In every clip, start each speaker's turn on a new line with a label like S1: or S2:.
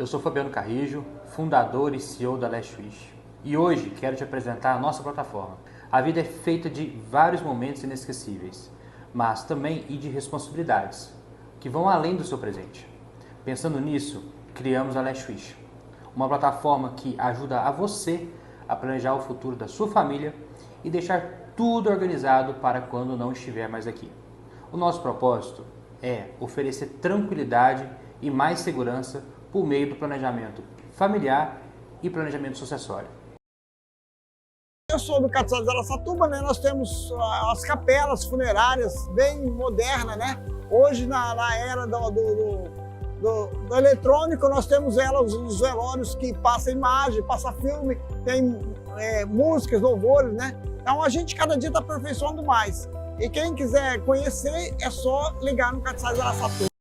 S1: eu sou Fabiano Carrijo, fundador e CEO da Last Wish. E hoje quero te apresentar a nossa plataforma. A vida é feita de vários momentos inesquecíveis, mas também de responsabilidades, que vão além do seu presente. Pensando nisso, criamos a Last Wish, uma plataforma que ajuda a você a planejar o futuro da sua família e deixar tudo organizado para quando não estiver mais aqui. O nosso propósito é oferecer tranquilidade e mais segurança por meio do planejamento familiar e planejamento sucessório.
S2: Eu sou do Catedral de Araçatuba, né? Nós temos as capelas funerárias bem modernas, né? Hoje, na era do eletrônico, nós temos os velórios que passam imagem, passa filme, tem músicas, louvores, né? Então a gente cada dia está aperfeiçoando mais. E quem quiser conhecer, é só ligar no Catedral de Araçatuba.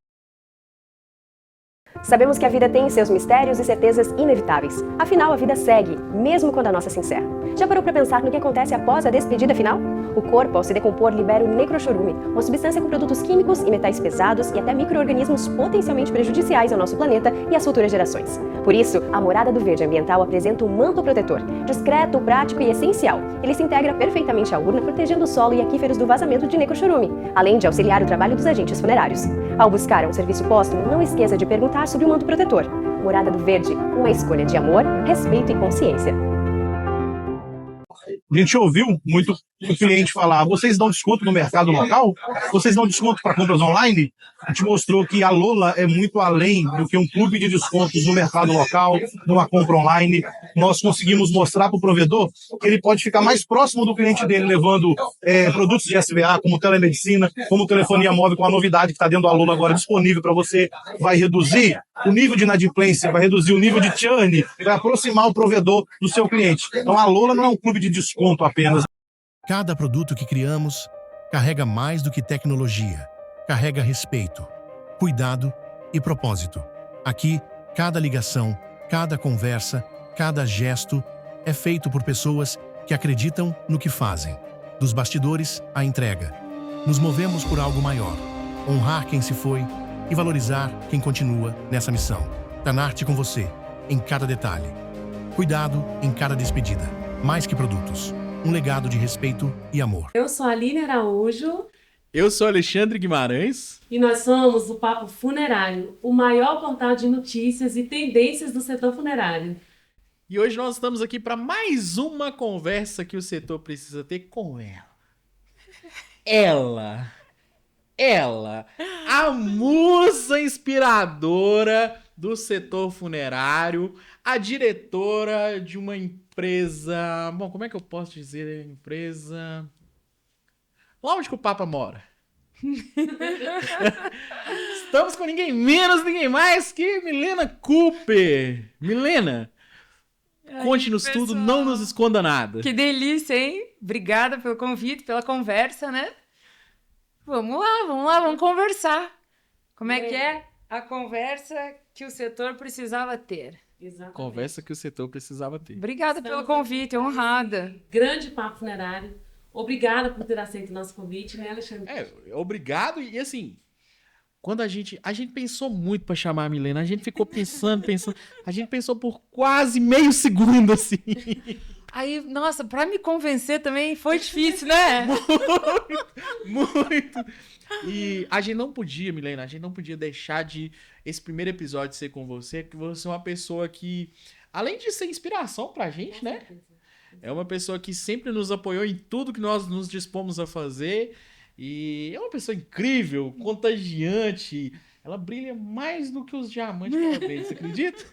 S3: Sabemos que a vida tem seus mistérios e certezas inevitáveis. Afinal, a vida segue, mesmo quando a nossa se encerra. Já parou para pensar no que acontece após a despedida final? O corpo, ao se decompor, libera o necrochorume, uma substância com produtos químicos e metais pesados e até micro-organismos potencialmente prejudiciais ao nosso planeta e às futuras gerações. Por isso, a Morada do Verde Ambiental apresenta um manto protetor, discreto, prático e essencial. Ele se integra perfeitamente à urna, protegendo o solo e aquíferos do vazamento de necrochorume, além de auxiliar o trabalho dos agentes funerários. Ao buscar um serviço póstumo, não esqueça de perguntar sobre o manto protetor. Morada do Verde, uma escolha de amor, respeito e consciência.
S4: A gente ouviu muito o cliente falar: vocês dão desconto no mercado local? Vocês dão desconto para compras online? A gente mostrou que a Lola é muito além do que um clube de descontos no mercado local, numa compra online. Nós conseguimos mostrar para o provedor que ele pode ficar mais próximo do cliente dele, levando produtos de SVA, como telemedicina, como telefonia móvel, com a novidade que está dentro da Lola agora disponível para você. Vai reduzir o nível de inadimplência, vai reduzir o nível de churn, vai aproximar o provedor do seu cliente. Então a Lola não é um clube de desconto apenas.
S5: Cada produto que criamos carrega mais do que tecnologia. Carrega respeito, cuidado e propósito. Aqui, cada ligação, cada conversa, cada gesto é feito por pessoas que acreditam no que fazem. Dos bastidores à entrega. Nos movemos por algo maior. Honrar quem se foi e valorizar quem continua nessa missão. Tanarte com você, em cada detalhe. Cuidado em cada despedida. Mais que produtos. Um legado de respeito e amor.
S6: Eu sou a Aline Araújo.
S7: Eu sou Alexandre Guimarães.
S6: E nós somos o Papo Funerário, o maior portal de notícias e tendências do setor funerário.
S7: E hoje nós estamos aqui para mais uma conversa que o setor precisa ter com ela, a musa inspiradora do setor funerário, a diretora de uma empresa... Bom, como é que eu posso dizer empresa? Lá onde que o Papa mora. Estamos com ninguém menos, ninguém mais que Milena Cooper. Milena, conte-nos tudo, não nos esconda nada.
S8: Que delícia, hein? Obrigada pelo convite, pela conversa, né? Vamos lá, vamos conversar. Como é que é a conversa que o setor precisava ter?
S6: Exatamente.
S7: Conversa que o setor precisava ter.
S8: Obrigada pelo convite, honrada.
S6: Grande Papo Funerário. Obrigada por ter aceito o nosso convite, né, Alexandre?
S7: Obrigado. E assim, quando a gente pensou muito pra chamar a Milena, a gente ficou pensando, a gente pensou por quase meio segundo, assim.
S8: Aí, nossa, pra me convencer também foi difícil, né?
S7: Muito. E a gente não podia, Milena, deixar de esse primeiro episódio ser com você, porque você é uma pessoa que, além de ser inspiração pra gente, né? É uma pessoa que sempre nos apoiou em tudo que nós nos dispomos a fazer. E é uma pessoa incrível, contagiante. Ela brilha mais do que os diamantes que ela fez, você acredita?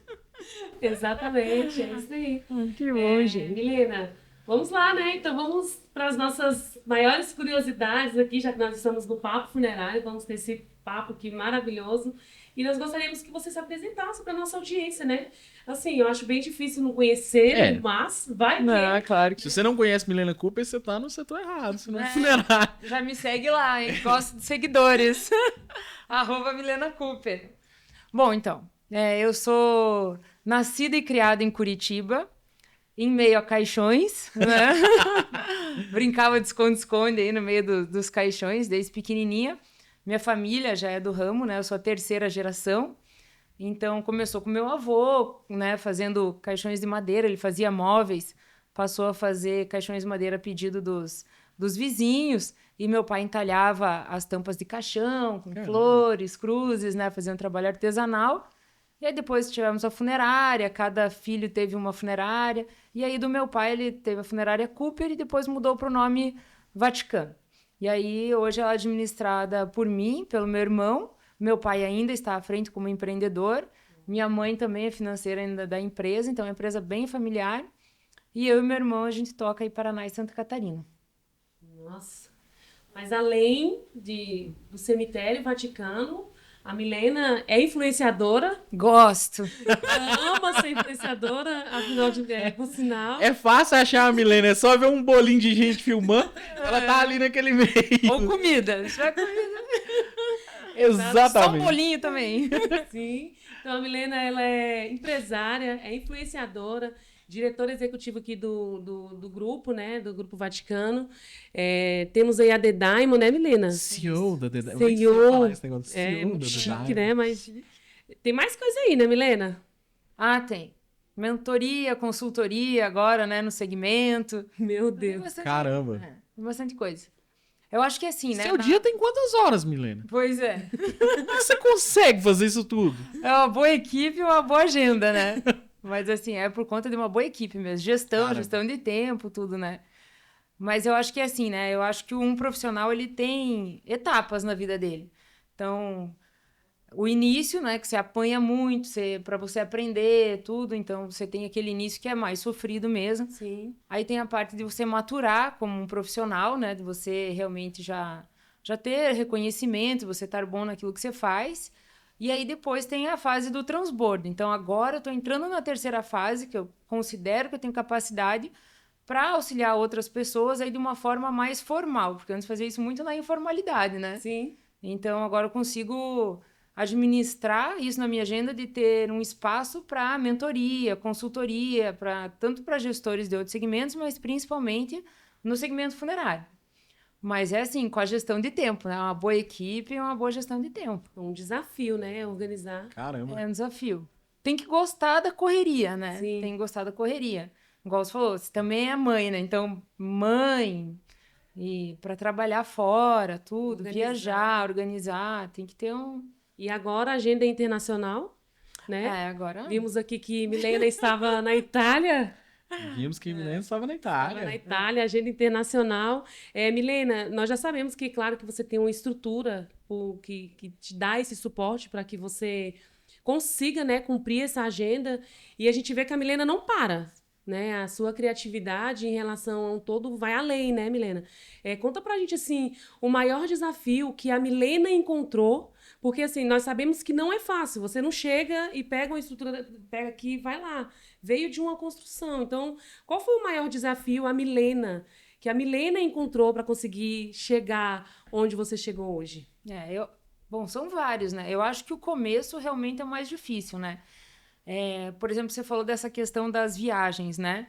S6: Exatamente, é isso aí.
S8: Que bom, gente.
S6: Milena, vamos lá, né? Então vamos para as nossas maiores curiosidades aqui, já que nós estamos no Papo Funerário, vamos ter esse papo aqui maravilhoso. E nós gostaríamos que você se apresentasse para a nossa audiência, né? Assim, eu acho bem difícil não conhecer, mas vai que...
S8: Não, claro que...
S7: Se você não conhece Milena Cooper, você tá no setor errado, você não é funerário.
S8: Já me segue lá, hein? Gosto de seguidores. @Milena Cooper. Bom, então, eu sou nascida e criada em Curitiba, em meio a caixões, né? Brincava de esconde-esconde aí no meio dos caixões, desde pequenininha. Minha família já é do ramo, né? Eu sou a terceira geração. Então, começou com meu avô, né, fazendo caixões de madeira, ele fazia móveis, passou a fazer caixões de madeira a pedido dos vizinhos, e meu pai entalhava as tampas de caixão, com flores, cruzes, né, fazia um trabalho artesanal. E aí depois tivemos a funerária, cada filho teve uma funerária, e aí do meu pai ele teve a funerária Cooper e depois mudou para o nome Vaticano. E aí hoje ela é administrada por mim, pelo meu irmão. Meu pai ainda está à frente como empreendedor. Minha mãe também é financeira ainda da empresa, então é uma empresa bem familiar. E eu e meu irmão, a gente toca em Paraná e Santa Catarina.
S6: Nossa. Mas além do cemitério Vaticano, a Milena é influenciadora.
S8: Gosto.
S6: Ama ser influenciadora, afinal de por sinal.
S7: É fácil achar a Milena, é só ver um bolinho de gente filmando, ela tá ali naquele meio.
S8: Ou comida. Se tiver comida.
S7: Exatamente.
S8: Só um bolinho também.
S6: Sim. Então a Milena, ela é empresária, é influenciadora, diretora executiva aqui do grupo, né? Do Grupo Vaticano. Temos aí a The Diamond, né, Milena?
S7: CEO da The Diamond.
S6: CEO.
S7: Esse negócio de
S6: É
S7: CEO da
S6: muito
S7: The
S6: chique,
S7: Diamond.
S6: né? Mas tem mais coisa aí, né, Milena?
S8: Ah, tem. Mentoria, consultoria agora, né, no segmento.
S6: Meu
S8: Tem
S6: Deus.
S8: bastante-
S7: Caramba.
S8: Tem bastante coisa. Eu acho que assim, né?
S7: Seu dia tem quantas horas, Milena?
S8: Pois é.
S7: Como é que você consegue fazer isso tudo?
S8: É uma boa equipe e uma boa agenda, né? Mas assim, é por conta de uma boa equipe mesmo. Gestão de tempo, tudo, né? Mas eu acho que é assim, né? Eu acho que um profissional, ele tem etapas na vida dele. Então, o início, né? Que você apanha muito para você aprender tudo. Então, você tem aquele início que é mais sofrido mesmo.
S6: Sim.
S8: Aí tem a parte de você maturar como um profissional, né? De você realmente já ter reconhecimento, você estar bom naquilo que você faz. E aí depois tem a fase do transbordo. Então agora eu estou entrando na terceira fase, que eu considero que eu tenho capacidade para auxiliar outras pessoas aí de uma forma mais formal, porque antes fazia isso muito na informalidade, né?
S6: Sim.
S8: Então agora eu consigo administrar isso na minha agenda de ter um espaço para mentoria, consultoria, tanto para gestores de outros segmentos, mas principalmente no segmento funerário. Mas é assim, com a gestão de tempo, né? Uma boa equipe e uma boa gestão de tempo.
S6: Um desafio, né? Organizar.
S7: Caramba.
S8: É um desafio. Tem que gostar da correria, né?
S6: Sim.
S8: Tem que gostar da correria. Igual você falou, você também é mãe, né? Então, mãe, e para trabalhar fora, tudo,
S6: Organizar.
S8: viajar, organizar, tem que ter um...
S6: E agora a agenda internacional, né?
S8: Agora...
S6: Vimos aqui que Milena estava na Itália.
S7: Vimos que Milena estava na
S6: Estava na
S7: Itália.
S6: Itália, agenda internacional. Milena, nós já sabemos que, claro, que você tem uma estrutura que te dá esse suporte para que você consiga, né, cumprir essa agenda. E a gente vê que a Milena não para, né? A sua criatividade em relação ao todo vai além, né, Milena? Conta pra gente, assim, o maior desafio que a Milena encontrou. Porque, assim, nós sabemos que não é fácil. Você não chega e pega uma estrutura, pega aqui e vai lá. Veio de uma construção. Então, qual foi o maior desafio que a Milena encontrou para conseguir chegar onde você chegou hoje?
S8: Bom, são vários, né? Eu acho que o começo realmente é o mais difícil, né? Por exemplo, você falou dessa questão das viagens, né?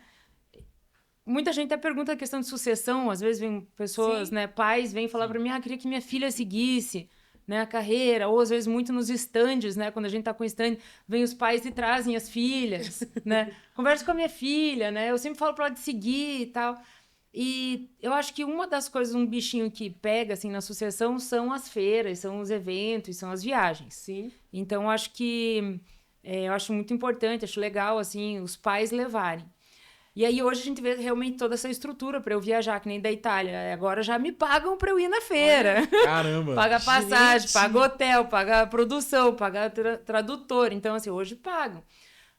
S8: Muita gente até pergunta a questão de sucessão. Às vezes vem pessoas, né, pais, vêm falar para mim, queria que minha filha seguisse, né, a carreira, ou às vezes muito nos estandes, né, quando a gente tá com stand, vem os pais e trazem as filhas, né, converso com a minha filha, né, eu sempre falo para ela de seguir e tal, e eu acho que uma das coisas, um bichinho que pega, assim, na sucessão são as feiras, são os eventos, são as viagens.
S6: Sim.
S8: Então, eu acho que, eu acho muito importante, acho legal, assim, os pais levarem. E aí hoje a gente vê realmente toda essa estrutura para eu viajar, que nem da Itália. Agora já me pagam para eu ir na feira.
S7: Caramba.
S8: Paga passagem, paga hotel, paga produção, paga tradutor. Então, assim, hoje pagam.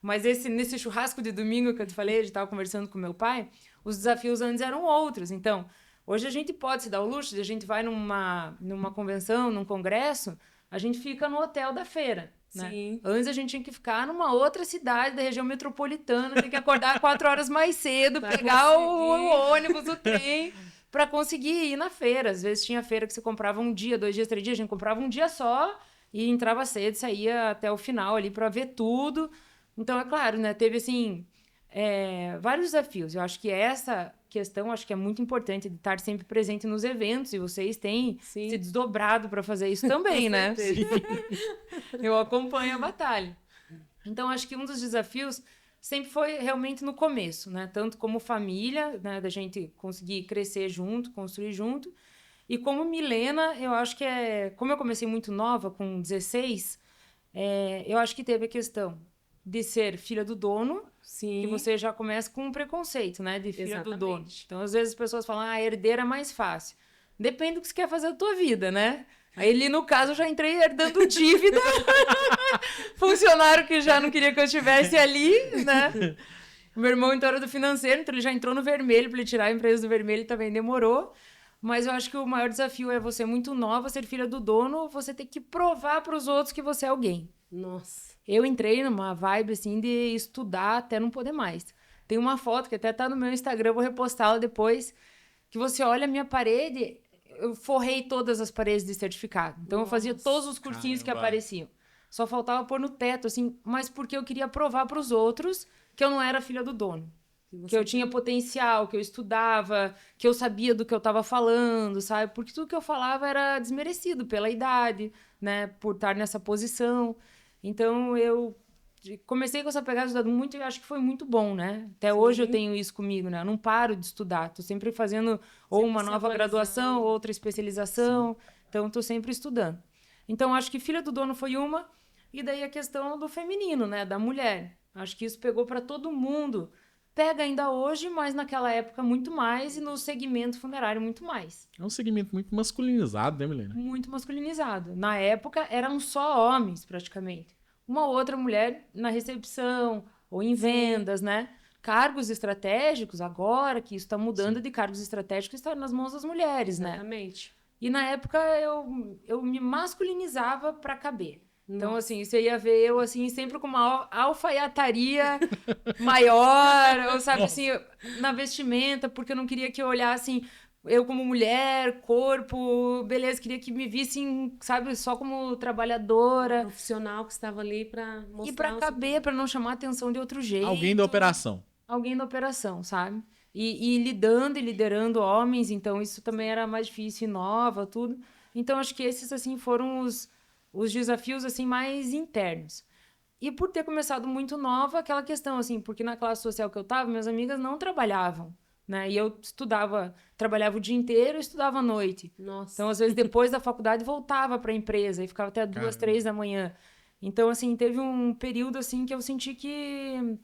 S8: Mas nesse churrasco de domingo que eu te falei, a gente estava conversando com meu pai, os desafios antes eram outros. Então, hoje a gente pode se dar o luxo de a gente vai numa convenção, num congresso, a gente fica no hotel da feira. Né?
S6: Sim.
S8: Antes a gente tinha que ficar numa outra cidade da região metropolitana, tem que acordar 4 horas mais cedo, pegar o ônibus, o trem, para conseguir ir na feira. Às vezes tinha feira que você comprava 1 dia, 2 dias, 3 dias, a gente comprava 1 dia só e entrava cedo, saía até o final ali para ver tudo. Então, é claro, né? Teve assim vários desafios. Eu acho que essa questão acho que é muito importante de estar sempre presente nos eventos, e vocês têm se desdobrado para fazer isso também, né? Eu acompanho a batalha. Então, acho que um dos desafios sempre foi realmente no começo, né? Tanto como família, né? Da gente conseguir crescer junto, construir junto. E como Milena, eu acho que como eu comecei muito nova, com 16, eu acho que teve a questão de ser filha do dono, que você já começa com um preconceito, né? De filha do dono. Então, às vezes as pessoas falam, herdeira é mais fácil. Depende do que você quer fazer da tua vida, né? Aí, ali, no caso, eu já entrei herdando dívida. Funcionário que já não queria que eu estivesse ali, né? Meu irmão, então, era do financeiro, então ele já entrou no vermelho, para ele tirar a empresa do vermelho, também demorou. Mas eu acho que o maior desafio é você, muito nova, ser filha do dono, você ter que provar para os outros que você é alguém.
S6: Nossa.
S8: Eu entrei numa vibe, assim, de estudar até não poder mais. Tem uma foto que até tá no meu Instagram, eu vou repostá-la depois, que você olha a minha parede, eu forrei todas as paredes de certificado. Então, eu fazia todos os cursinhos que apareciam. Só faltava pôr no teto, assim, mas porque eu queria provar para os outros que eu não era filha do dono. Que eu tinha potencial, que eu estudava, que eu sabia do que eu estava falando, sabe? Porque tudo que eu falava era desmerecido pela idade, né? Por estar nessa posição. Então, eu comecei com essa pegada de estudar muito e acho que foi muito bom, né? Até hoje eu tenho isso comigo, né? Eu não paro de estudar. Tô sempre fazendo ou uma nova graduação, ou outra especialização. Então, tô sempre estudando. Então, acho que filha do dono foi uma. E daí a questão do feminino, né? Da mulher. Acho que isso pegou para todo mundo. Pega ainda hoje, mas naquela época muito mais, e no segmento funerário muito mais.
S7: É um segmento muito masculinizado, né, Milena?
S8: Muito masculinizado. Na época, eram só homens, praticamente. Uma outra mulher na recepção, ou em vendas, né? Cargos estratégicos, agora que isso está mudando, de cargos estratégicos, está nas mãos das mulheres, né?
S6: Exatamente.
S8: E na época, eu me masculinizava para caber. Então, assim, você ia ver eu, assim, sempre com uma alfaiataria maior, ou, sabe, assim, na vestimenta, porque eu não queria que eu olhassem eu como mulher, corpo, beleza, queria que me vissem, sabe, só como trabalhadora.
S6: Profissional que estava ali para mostrar.
S8: E para caber, para não chamar a atenção de outro jeito.
S7: Alguém da operação.
S8: Alguém da operação, sabe? E lidando e liderando homens, então isso também era mais difícil e nova, tudo. Então, acho que esses, assim, foram os desafios, assim, mais internos. E por ter começado muito nova, aquela questão, assim, porque na classe social que eu tava, minhas amigas não trabalhavam, né? E eu trabalhava o dia inteiro e estudava à noite.
S6: Nossa.
S8: Então, às vezes, depois da faculdade, voltava para a empresa e ficava até 2, 3 da manhã. Então, assim, teve um período, assim, que eu senti que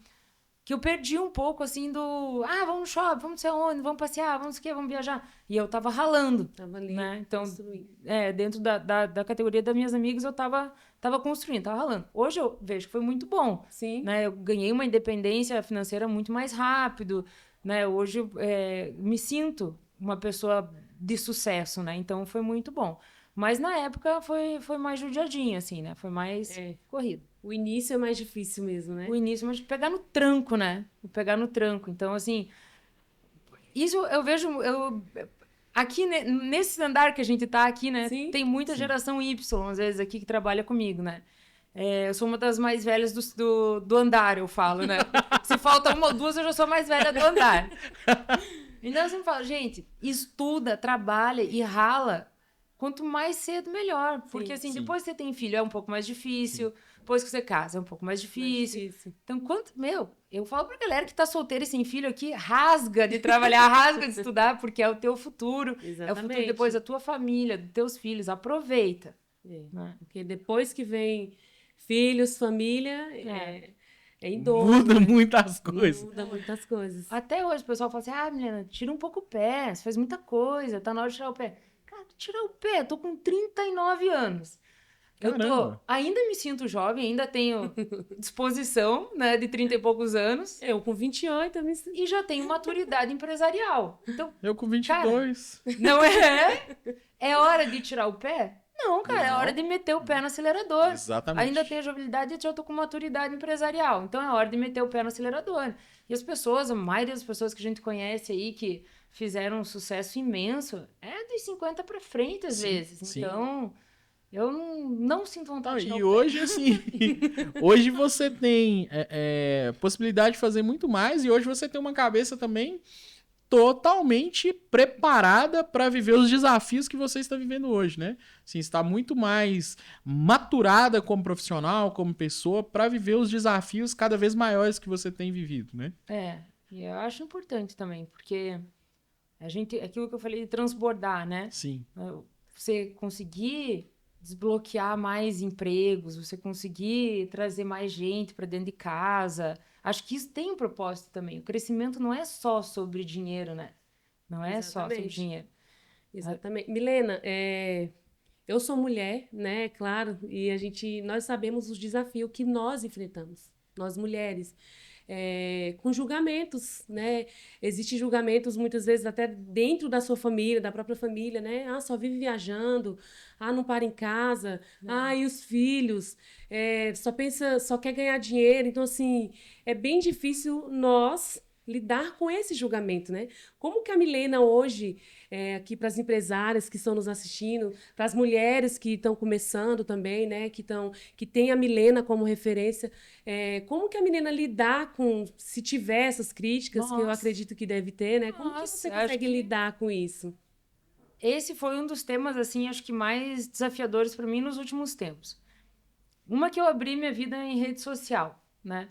S8: eu perdi um pouco, assim, vamos no shopping, vamos não sei onde, vamos passear, vamos o quê, vamos viajar. E eu tava ralando.
S6: Tava ali,
S8: né? Então,
S6: construindo.
S8: Dentro da categoria das minhas amigas, eu tava construindo, tava ralando. Hoje eu vejo que foi muito bom.
S6: Sim.
S8: Né? Eu ganhei uma independência financeira muito mais rápido, né? Hoje eu me sinto uma pessoa de sucesso, né? Então, foi muito bom. Mas, na época, foi mais judiadinho, assim, né? Foi mais corrido.
S6: O início é mais difícil mesmo, né?
S8: O início, mas pegar no tranco, né? Pegar no tranco. Então, assim, isso eu vejo... Aqui, nesse andar que a gente tá aqui, né?
S6: Sim.
S8: Tem muita geração Y, às vezes, aqui que trabalha comigo, né? Eu sou uma das mais velhas do andar, eu falo, né? Se falta uma ou duas, eu já sou mais velha do andar. Então, eu sempre falo, gente, estuda, trabalha e rala. Quanto mais cedo, melhor. Porque, assim, depois que você tem filho, é um pouco mais difícil. Depois que você casa, é um pouco mais difícil. Então, eu falo pra galera que tá solteira e sem filho aqui, rasga de trabalhar, rasga de estudar, porque é o teu futuro.
S6: Exatamente.
S8: É o futuro depois da tua família, dos teus filhos. Aproveita. Né?
S6: Porque depois que vem filhos, família, é em dobro.
S7: Muda muitas coisas.
S6: Muda muitas coisas.
S8: Até hoje o pessoal fala assim, menina, tira um pouco o pé, você faz muita coisa, tá na hora de tirar o pé. Cara, tirar o pé, eu tô com 39 anos. Ainda me sinto jovem, ainda tenho disposição, né, de 30 e poucos anos.
S6: Eu com 28
S8: e já tenho maturidade empresarial. Então,
S7: eu com 22.
S8: Cara, não é? É hora de tirar o pé? Não, cara, é hora de meter o pé no acelerador.
S7: Exatamente.
S8: Ainda tenho jovialidade e já tô com maturidade empresarial. Então é hora de meter o pé no acelerador. E as pessoas, a maioria das pessoas que a gente conhece aí, que fizeram um sucesso imenso, é dos 50 pra frente, às vezes.
S7: Sim.
S8: Então, Eu não sinto vontade de
S7: E
S8: tirar o pé.
S7: hoje, assim, hoje você tem possibilidade de fazer muito mais e hoje você tem uma cabeça também totalmente preparada para viver os desafios que você está vivendo hoje, né? Assim, está muito mais maturada como profissional, como pessoa, para viver os desafios cada vez maiores que você tem vivido, né?
S8: E eu acho importante também, porque aquilo que eu falei de transbordar, né?
S7: Sim.
S8: Você conseguir desbloquear mais empregos, você conseguir trazer mais gente para dentro de casa. Acho que isso tem um propósito também. O crescimento não é só sobre dinheiro, né? Não é só sobre
S6: Exatamente.
S8: dinheiro.
S6: Exatamente. Milena, eu sou mulher, né? Claro, e nós sabemos os desafios que nós enfrentamos, nós mulheres. Com julgamentos, né? Existem julgamentos muitas vezes até dentro da sua família, da própria família, né? Ah, só vive viajando, não para em casa, e os filhos, só quer ganhar dinheiro. Então, assim, é bem difícil nós lidar com esse julgamento, né? Como que a Milena hoje, aqui para as empresárias que estão nos assistindo, para as mulheres que estão começando também, né? Que tem a Milena como referência, como que a Milena lidar com, se tiver essas críticas, que eu
S8: Nossa.
S6: acredito que deve ter, né? Como que
S8: Nossa,
S6: você
S8: acho
S6: consegue
S8: que-
S6: lidar com isso?
S8: Esse foi um dos temas, assim, acho que mais desafiadores para mim nos últimos tempos. Uma que eu abri minha vida em rede social, né?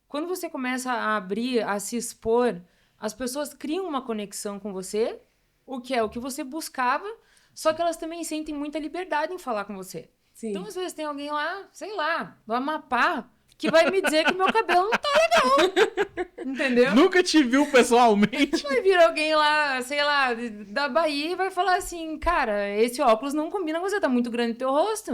S8: Quando você começa a abrir, a se expor, as pessoas criam uma conexão com você, o que é o que você buscava, só que elas também sentem muita liberdade em falar com você.
S6: Sim.
S8: Então, às vezes, tem alguém lá, sei lá, do Amapá, que vai me dizer que meu cabelo não tá legal. Entendeu?
S7: Nunca te viu pessoalmente.
S8: Vai vir alguém lá, sei lá, da Bahia e vai falar assim, cara, esse óculos não combina com você, tá muito grande no teu rosto.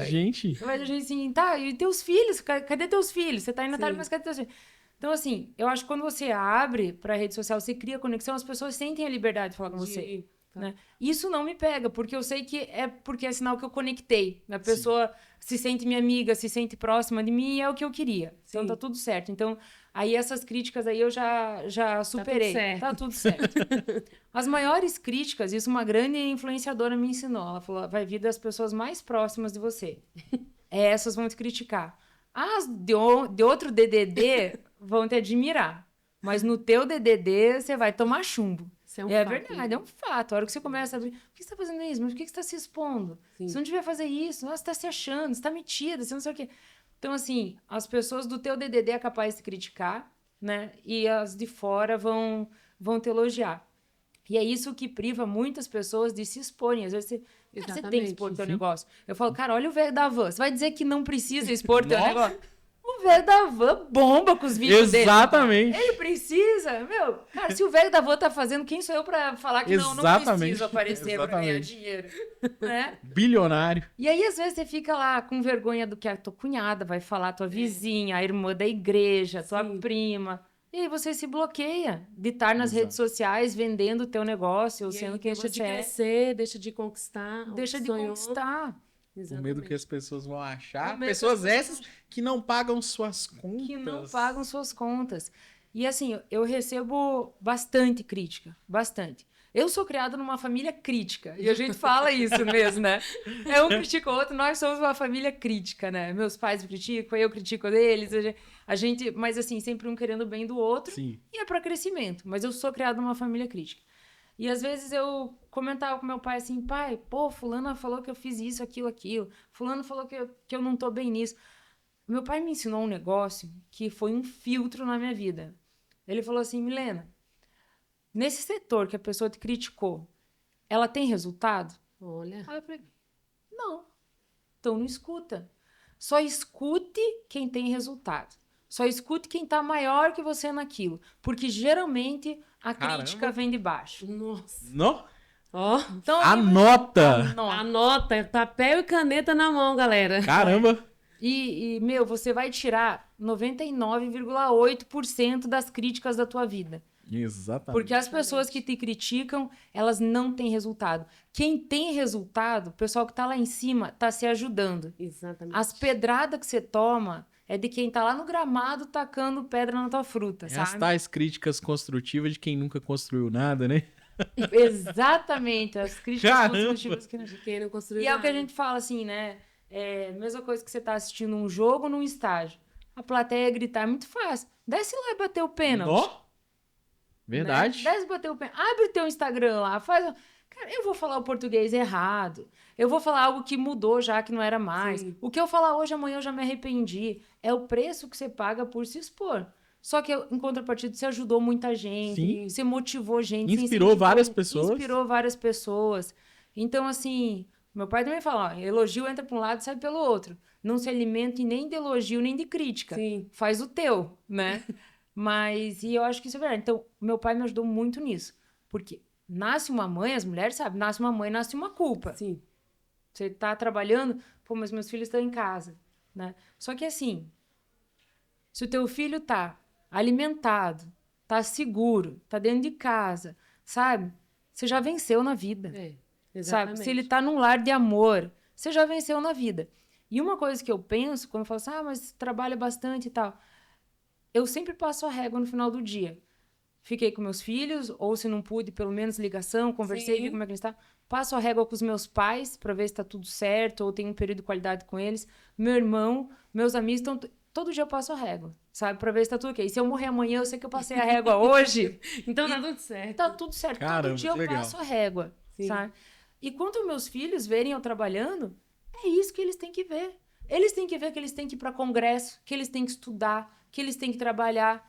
S7: Gente,
S8: Vai dizer assim, tá, e teus filhos? Cadê teus filhos? Você tá indo na tarde,
S6: Sim.
S8: mas cadê teus filhos? Então, assim, eu acho que quando você abre pra rede social, você cria conexão, as pessoas sentem a liberdade de falar com você. Né? Isso não me pega, porque eu sei que é sinal que eu conectei. A pessoa se sente minha amiga, se sente próxima de mim e é o que eu queria. Então
S6: Sim.
S8: tá tudo certo. Então, aí essas críticas aí eu já superei.
S6: certo.
S8: Tá tudo certo. As maiores críticas, isso uma grande influenciadora me ensinou. Ela falou, vai vir das pessoas mais próximas de você. Essas vão te criticar. As de outro DDD vão te admirar. Mas no teu DDD você vai tomar chumbo.
S6: Isso é um
S8: É
S6: fato,
S8: verdade,
S6: né?
S8: é um fato. A hora que você começa a abrir, por que você está fazendo isso? Mas por que você está se expondo?
S6: Sim.
S8: Você não devia fazer isso. Nossa, você está se achando, você está metida, você não sei o quê. Então, assim, as pessoas do teu DDD é capaz de criticar, né? E as de fora vão te elogiar. E é isso que priva muitas pessoas de se exporem. Às vezes você tem que
S6: Exatamente.
S8: expor teu
S7: Sim.
S8: negócio. Eu falo, cara, olha o velho da van. Você vai dizer que não precisa expor teu
S7: Nossa.
S8: negócio? O velho da van bomba com os vídeos dele.
S7: exatamente.
S8: Ele precisa, meu, cara, se o velho da van tá fazendo, quem sou eu pra falar que não
S7: Exatamente.
S8: preciso aparecer pra ganhar
S7: Exatamente.
S8: dinheiro, né?
S7: Bilionário.
S8: E aí, às vezes, você fica lá com vergonha do que a tua cunhada vai falar, a tua vizinha, a irmã da igreja, a tua
S6: Sim.
S8: prima. E aí você se bloqueia de estar nas
S7: Exato.
S8: redes sociais vendendo o teu negócio, ou
S6: E
S8: sendo
S6: aí
S8: quem
S6: deixa
S8: você
S6: de
S8: é.
S6: crescer, deixa de conquistar. o
S8: Deixa
S6: que
S8: de
S6: sonhou.
S8: conquistar.
S7: O
S6: Exatamente.
S7: medo que as pessoas vão achar.
S8: O medo
S7: Pessoas
S8: que as
S7: essas que não pagam suas contas.
S8: Que não pagam suas contas. E assim, eu recebo bastante crítica, bastante. Eu sou criada numa família crítica, e a gente fala isso mesmo, né? Um critica o outro, nós somos uma família crítica, né? Meus pais me criticam, eu critico eles, a gente, mas assim, sempre um querendo o bem do outro,
S7: Sim.
S8: e é para crescimento, mas eu sou criada numa família crítica. E às vezes eu comentava com meu pai assim, pai, pô, fulana falou que eu fiz isso, aquilo, fulano falou que eu não tô bem nisso. Meu pai me ensinou um negócio que foi um filtro na minha vida. Ele falou assim, Milena, nesse setor que a pessoa te criticou, ela tem resultado?
S6: Olha.
S8: Aí eu falei, não. Então não escuta. Só escute quem tem resultado. Só escute quem tá maior que você naquilo. Porque geralmente a
S7: Caramba.
S8: crítica vem de baixo.
S6: Nossa.
S7: Não?
S6: Ó,
S8: Então,
S7: Anota!
S8: Anota.
S6: anota, papel e caneta na mão, galera.
S7: Caramba!
S8: Meu, você vai tirar 99,8% das críticas da tua vida.
S7: Exatamente.
S8: Porque as pessoas que te criticam, elas não têm resultado. Quem tem resultado, o pessoal que tá lá em cima, tá se ajudando.
S6: Exatamente.
S8: As pedradas que você toma é de quem tá lá no gramado tacando pedra na tua fruta,
S7: As
S8: sabe?
S7: tais críticas construtivas de quem nunca construiu nada, né?
S8: Exatamente, as críticas
S7: Caramba.
S8: construtivas que não...
S6: Quem não construiu
S8: E é o que a
S6: nada.
S8: gente fala assim, né? Mesma coisa que você tá assistindo um jogo ou num estágio. A plateia gritar é muito fácil. Desce lá e bater o pênalti.
S7: Ó, verdade.
S8: Né? Desce e bater o pênalti. Abre o teu Instagram lá, faz... Cara, eu vou falar o português errado. Eu vou falar algo que mudou já, que não era mais.
S6: Sim.
S8: O que eu falar hoje, amanhã eu já me arrependi. É o preço que você paga por se expor. Só que, em contrapartida, você ajudou muita gente.
S7: Sim.
S8: Você motivou gente. você
S7: Inspirou
S8: incentivou
S7: várias
S8: gente,
S7: pessoas.
S8: Inspirou várias pessoas. Então, assim... Meu pai também fala, ó, elogio entra para um lado e sai pelo outro. Não se alimente nem de elogio, nem de crítica.
S6: Sim.
S8: Faz o teu, né? E eu acho que isso é verdade. Então, meu pai me ajudou muito nisso. Porque nasce uma mãe, as mulheres sabem, nasce uma mãe, nasce uma culpa.
S6: Sim.
S8: Você tá trabalhando, pô, mas meus filhos estão em casa, né? Só que assim, se o teu filho tá alimentado, tá seguro, tá dentro de casa, sabe? Você já venceu na vida.
S6: Exatamente.
S8: Sabe? Se ele tá num lar de amor, você já venceu na vida. E uma coisa que eu penso, quando eu falo assim, mas trabalha bastante e tal, eu sempre passo a régua no final do dia. Fiquei com meus filhos, ou se não pude, pelo menos ligação, conversei,
S6: Sim.
S8: vi como é que eles estão. Passo a régua com os meus pais, para ver se tá tudo certo, ou tenho um período de qualidade com eles. Meu irmão, meus amigos, então todo dia eu passo a régua, sabe? Para ver se tá tudo ok. E se eu morrer amanhã, eu sei que eu passei a régua hoje.
S6: Então tá tudo certo.
S8: Tá tudo certo.
S7: Caramba,
S8: Todo dia
S7: que
S8: eu
S7: legal.
S8: passo a régua,
S6: Sim.
S8: sabe? E quando meus filhos verem eu trabalhando, é isso que eles têm que ver. Eles têm que ver que eles têm que ir para congresso, que eles têm que estudar, que eles têm que trabalhar.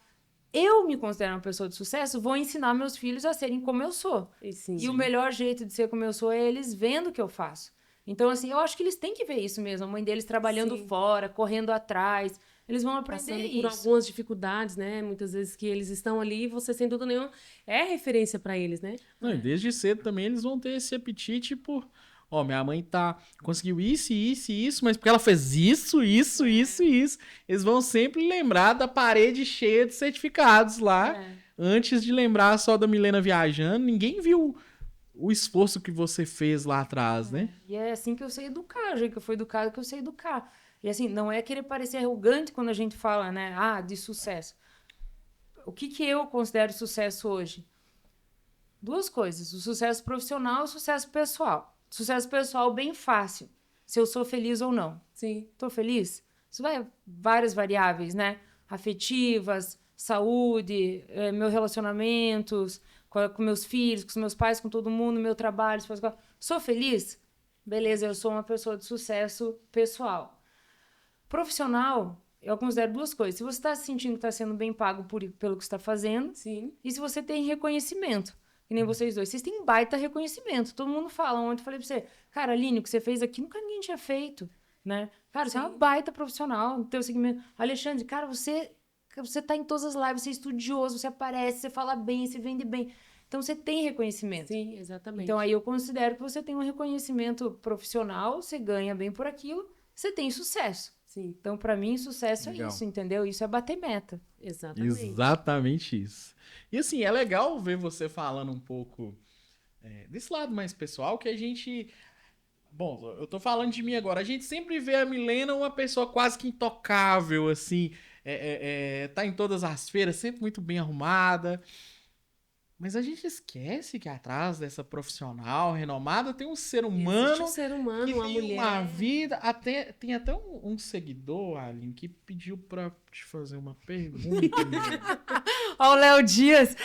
S8: Eu me considero uma pessoa de sucesso, vou ensinar meus filhos a serem como eu sou.
S6: Sim.
S8: E o melhor jeito de ser como eu sou é eles vendo o que eu faço. Então, assim, eu acho que eles têm que ver isso mesmo. A mãe deles trabalhando
S6: Sim.
S8: fora, correndo atrás. Eles vão aprender
S6: Passando
S8: isso.
S6: por algumas dificuldades, né? Muitas vezes que eles estão ali e você, sem dúvida nenhuma, é referência para eles, né?
S7: Não, e desde cedo também eles vão ter esse apetite por... Ó, minha mãe conseguiu isso, isso e isso, mas porque ela fez isso, isso, isso e isso. Eles vão sempre lembrar da parede cheia de certificados lá, antes de lembrar só da Milena viajando. Ninguém viu o esforço que você fez lá atrás, né?
S8: E é assim que eu sei educar, já que eu fui educada, que eu sei educar. E assim, não é querer parecer arrogante quando a gente fala, né? De sucesso. O que eu considero sucesso hoje? Duas coisas. O sucesso profissional e o sucesso pessoal. Sucesso pessoal bem fácil. Se eu sou feliz ou não.
S6: Sim.
S8: Tô feliz? Isso vai várias variáveis, né? Afetivas, saúde, meus relacionamentos, com meus filhos, com os meus pais, com todo mundo, meu trabalho. Sou feliz? Beleza, eu sou uma pessoa de sucesso pessoal. Profissional, eu considero duas coisas. Se você está se sentindo que está sendo bem pago pelo que está fazendo,
S6: Sim.
S8: e se você tem reconhecimento. Que nem vocês dois. Vocês têm baita reconhecimento. Todo mundo fala. Ontem eu falei pra você, cara, Aline, o que você fez aqui nunca ninguém tinha feito, né? Cara, você é uma baita profissional no teu segmento. Alexandre, cara, você tá em todas as lives, você é estudioso, você aparece, você fala bem, você vende bem. Então, você tem reconhecimento.
S6: Sim, exatamente.
S8: Então, aí eu considero que você tem um reconhecimento profissional, você ganha bem por aquilo, você tem sucesso.
S6: Sim,
S8: Então, pra mim, sucesso
S7: Legal.
S8: é isso, entendeu? Isso é bater meta.
S6: exatamente.
S7: Exatamente isso. E assim, é legal ver você falando um pouco desse lado mais pessoal, que a gente... Bom, eu tô falando de mim agora. A gente sempre vê a Milena uma pessoa quase que intocável, assim. Tá em todas as feiras, sempre muito bem arrumada. Mas a gente esquece que atrás dessa profissional renomada tem um ser humano...
S6: Existe um ser humano,
S7: que
S6: uma
S7: tem
S6: mulher.
S7: uma vida, tem até um seguidor, Aline, que pediu pra te fazer uma pergunta.
S8: Ó, o Léo Dias.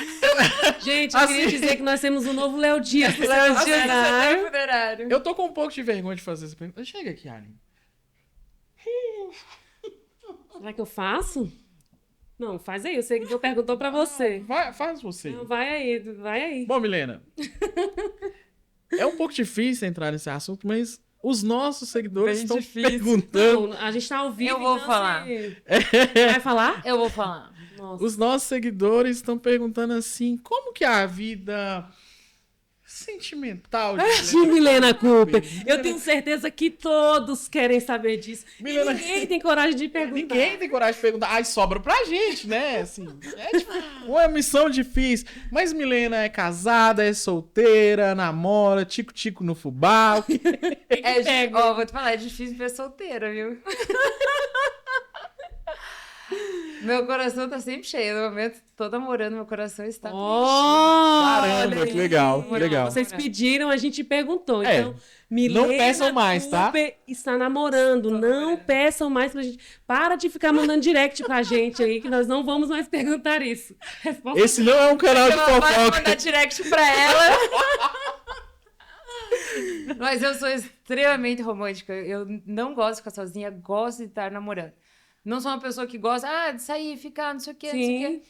S6: Gente, eu queria
S7: Assim-
S6: dizer que nós temos um novo Léo Dias.
S8: Léo Dias,
S6: Será?
S8: funerário.
S7: Eu tô com um pouco de vergonha de fazer essa pergunta. Chega aqui, Aline.
S6: Será que eu faço? Não, faz aí. O seguidor perguntou pra você.
S7: Faz você.
S6: Não, vai aí.
S7: Bom, Milena, é um pouco difícil entrar nesse assunto, mas os nossos seguidores
S8: Bem
S7: estão
S8: difícil.
S7: perguntando.
S6: Não, a gente tá ao vivo.
S8: Eu vou
S6: então,
S8: falar.
S6: assim, Vai falar?
S8: Eu vou falar.
S6: Nossa.
S7: Os nossos seguidores estão perguntando assim, como que é a vida sentimental
S6: De Milena Cooper. Eu tenho certeza que todos querem saber disso. E
S7: Milena-
S6: ninguém tem coragem de perguntar.
S7: Ninguém tem coragem de perguntar. Ai, sobra pra gente, né? Assim, uma missão difícil. Mas Milena é casada, é solteira, namora, tico-tico no fubá.
S8: Ó, vou te falar, é difícil ver solteira, viu? Meu coração tá sempre cheio. No momento, tô namorando, meu coração está
S7: Caramba, que legal, que legal.
S6: Vocês pediram, a gente perguntou.
S7: É,
S6: Então, Milena
S7: não peçam mais, tá?
S6: Cooper está namorando. Não peçam mais pra gente. Para de ficar mandando direct pra gente aí, que nós não vamos mais perguntar isso. Resposta
S7: Esse não é um canal de
S8: Ela vai
S7: fofoca.
S8: mandar direct pra ela. Mas eu sou extremamente romântica. Eu não gosto de ficar sozinha, gosto de estar namorando. Não sou uma pessoa que gosta de sair, ficar, não sei o quê, não sei o quê.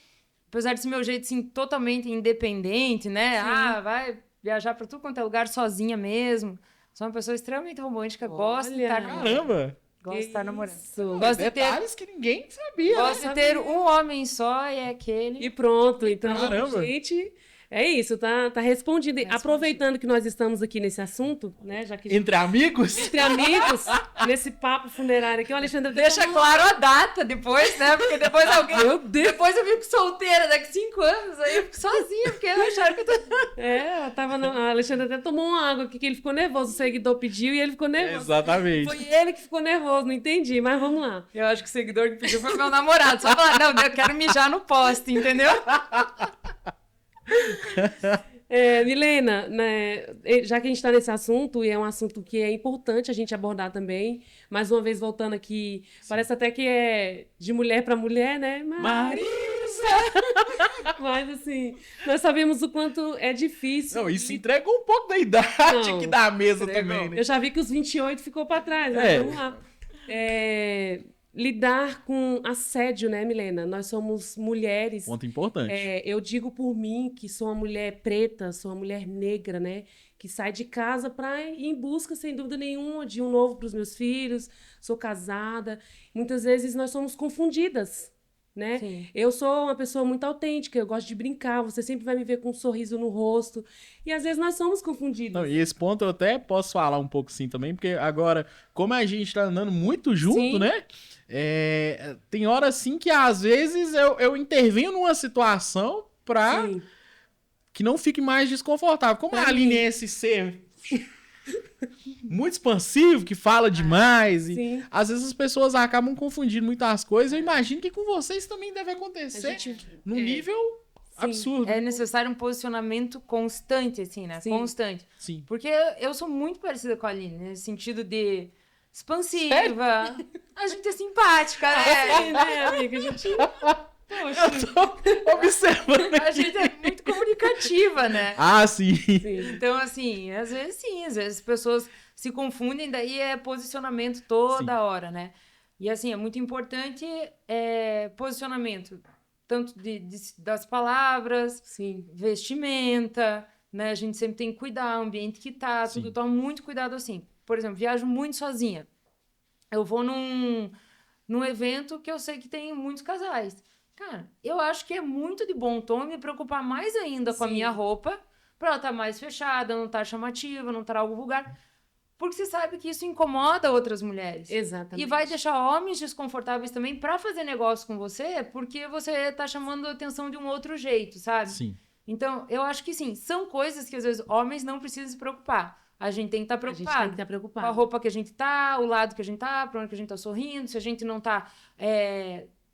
S8: Apesar desse meu jeito, assim, totalmente independente, né? Vai viajar pra tudo quanto é lugar sozinha mesmo. Sou uma pessoa extremamente romântica, gosto de estar namorando.
S7: Caramba.
S8: Gosto de estar namorando.
S6: Isso.
S8: Gosto de ter,
S7: Detalhes que ninguém sabia.
S8: gosto de ter um homem só e é aquele.
S6: E pronto. Então,
S7: Caramba.
S6: gente, é isso. Tá respondido. Aproveitando que nós estamos aqui nesse assunto, né? Já que
S7: Entre amigos?
S6: entre amigos, nesse papo funerário aqui, o Alexandre
S8: Deixa claro a data depois, né? Porque depois alguém.
S6: Meu Deus!
S8: Depois eu fico solteira daqui 5 anos, aí eu fico sozinha, porque acharam que eu tô.
S6: Ela tava a Alexandre até tomou uma água aqui, que ele ficou nervoso. O seguidor pediu e ele ficou nervoso.
S7: Exatamente.
S6: Foi ele que ficou nervoso, não entendi, mas vamos lá.
S8: Eu acho que o seguidor que pediu foi meu namorado. Só falar, não, eu quero mijar no poste, entendeu?
S6: Milena, né, já que a gente está nesse assunto, e é um assunto que é importante a gente abordar também, mais uma vez voltando aqui, parece até que é de mulher para mulher, né?
S7: Marisa!
S6: Mas assim, nós sabemos o quanto é difícil.
S7: Não, isso entregou um pouco da idade
S6: Não,
S7: aqui da mesa
S8: entregou.
S7: também, né?
S6: Eu já vi que os 28 ficou para trás, mas
S7: É.
S6: vamos lá. Lidar com assédio, né, Milena? Nós somos mulheres.
S7: Ponto importante.
S6: Eu digo por mim que sou uma mulher preta, sou uma mulher negra, né? Que sai de casa para ir em busca, sem dúvida nenhuma, de um novo para os meus filhos. Sou casada. Muitas vezes nós somos confundidas, né?
S8: Sim.
S6: Eu sou uma pessoa muito autêntica, eu gosto de brincar. Você sempre vai me ver com um sorriso no rosto. E às vezes nós somos confundidas.
S7: Não, e esse ponto eu até posso falar um pouco sim também, porque agora, como a gente tá andando muito junto,
S6: Sim.
S7: né? Tem hora assim que às vezes eu intervenho numa situação pra
S6: Sim.
S7: que não fique mais desconfortável. Como a
S6: Pra
S7: Aline
S6: mim.
S7: é esse ser muito expansivo, que fala demais, e
S6: Sim.
S7: às vezes as pessoas acabam confundindo muitas coisas. Eu imagino que com vocês também deve acontecer
S6: A gente-
S7: num nível
S6: Sim.
S7: absurdo.
S8: É necessário um posicionamento constante, assim, né?
S6: Sim.
S8: Constante.
S7: Sim.
S8: Porque eu sou muito parecida com a Aline, nesse sentido de expansiva. A gente é simpática, né?
S6: Sim, né, amiga? A gente...
S7: Observando.
S8: A gente é muito comunicativa, né?
S7: Ah, sim.
S6: Sim.
S8: Então, assim, às vezes as pessoas se confundem, daí é posicionamento toda hora, né? E assim, é muito importante posicionamento, tanto das palavras,
S6: Sim.
S8: vestimenta, né? A gente sempre tem que cuidar, o ambiente que tá, tudo,
S7: Sim.
S8: eu tomo muito cuidado assim. Por exemplo, viajo muito sozinha. Eu vou num evento que eu sei que tem muitos casais. Cara, eu acho que é muito de bom tom me preocupar mais ainda com a
S6: Sim.
S8: minha roupa, pra ela estar mais fechada, não estar chamativa, não estar algo vulgar. Porque você sabe que isso incomoda outras mulheres.
S6: Exatamente.
S8: E vai deixar homens desconfortáveis também pra fazer negócio com você, porque você tá chamando a atenção de um outro jeito, sabe?
S7: Sim.
S8: Então, eu acho que sim, são coisas que às vezes homens não precisam se preocupar. A gente tem que estar
S6: A gente tem que
S8: preocupado
S6: estar
S8: com a
S6: preocupado.
S8: roupa que a gente tá, o lado que a gente tá, pra onde que a gente tá sorrindo, se a gente não tá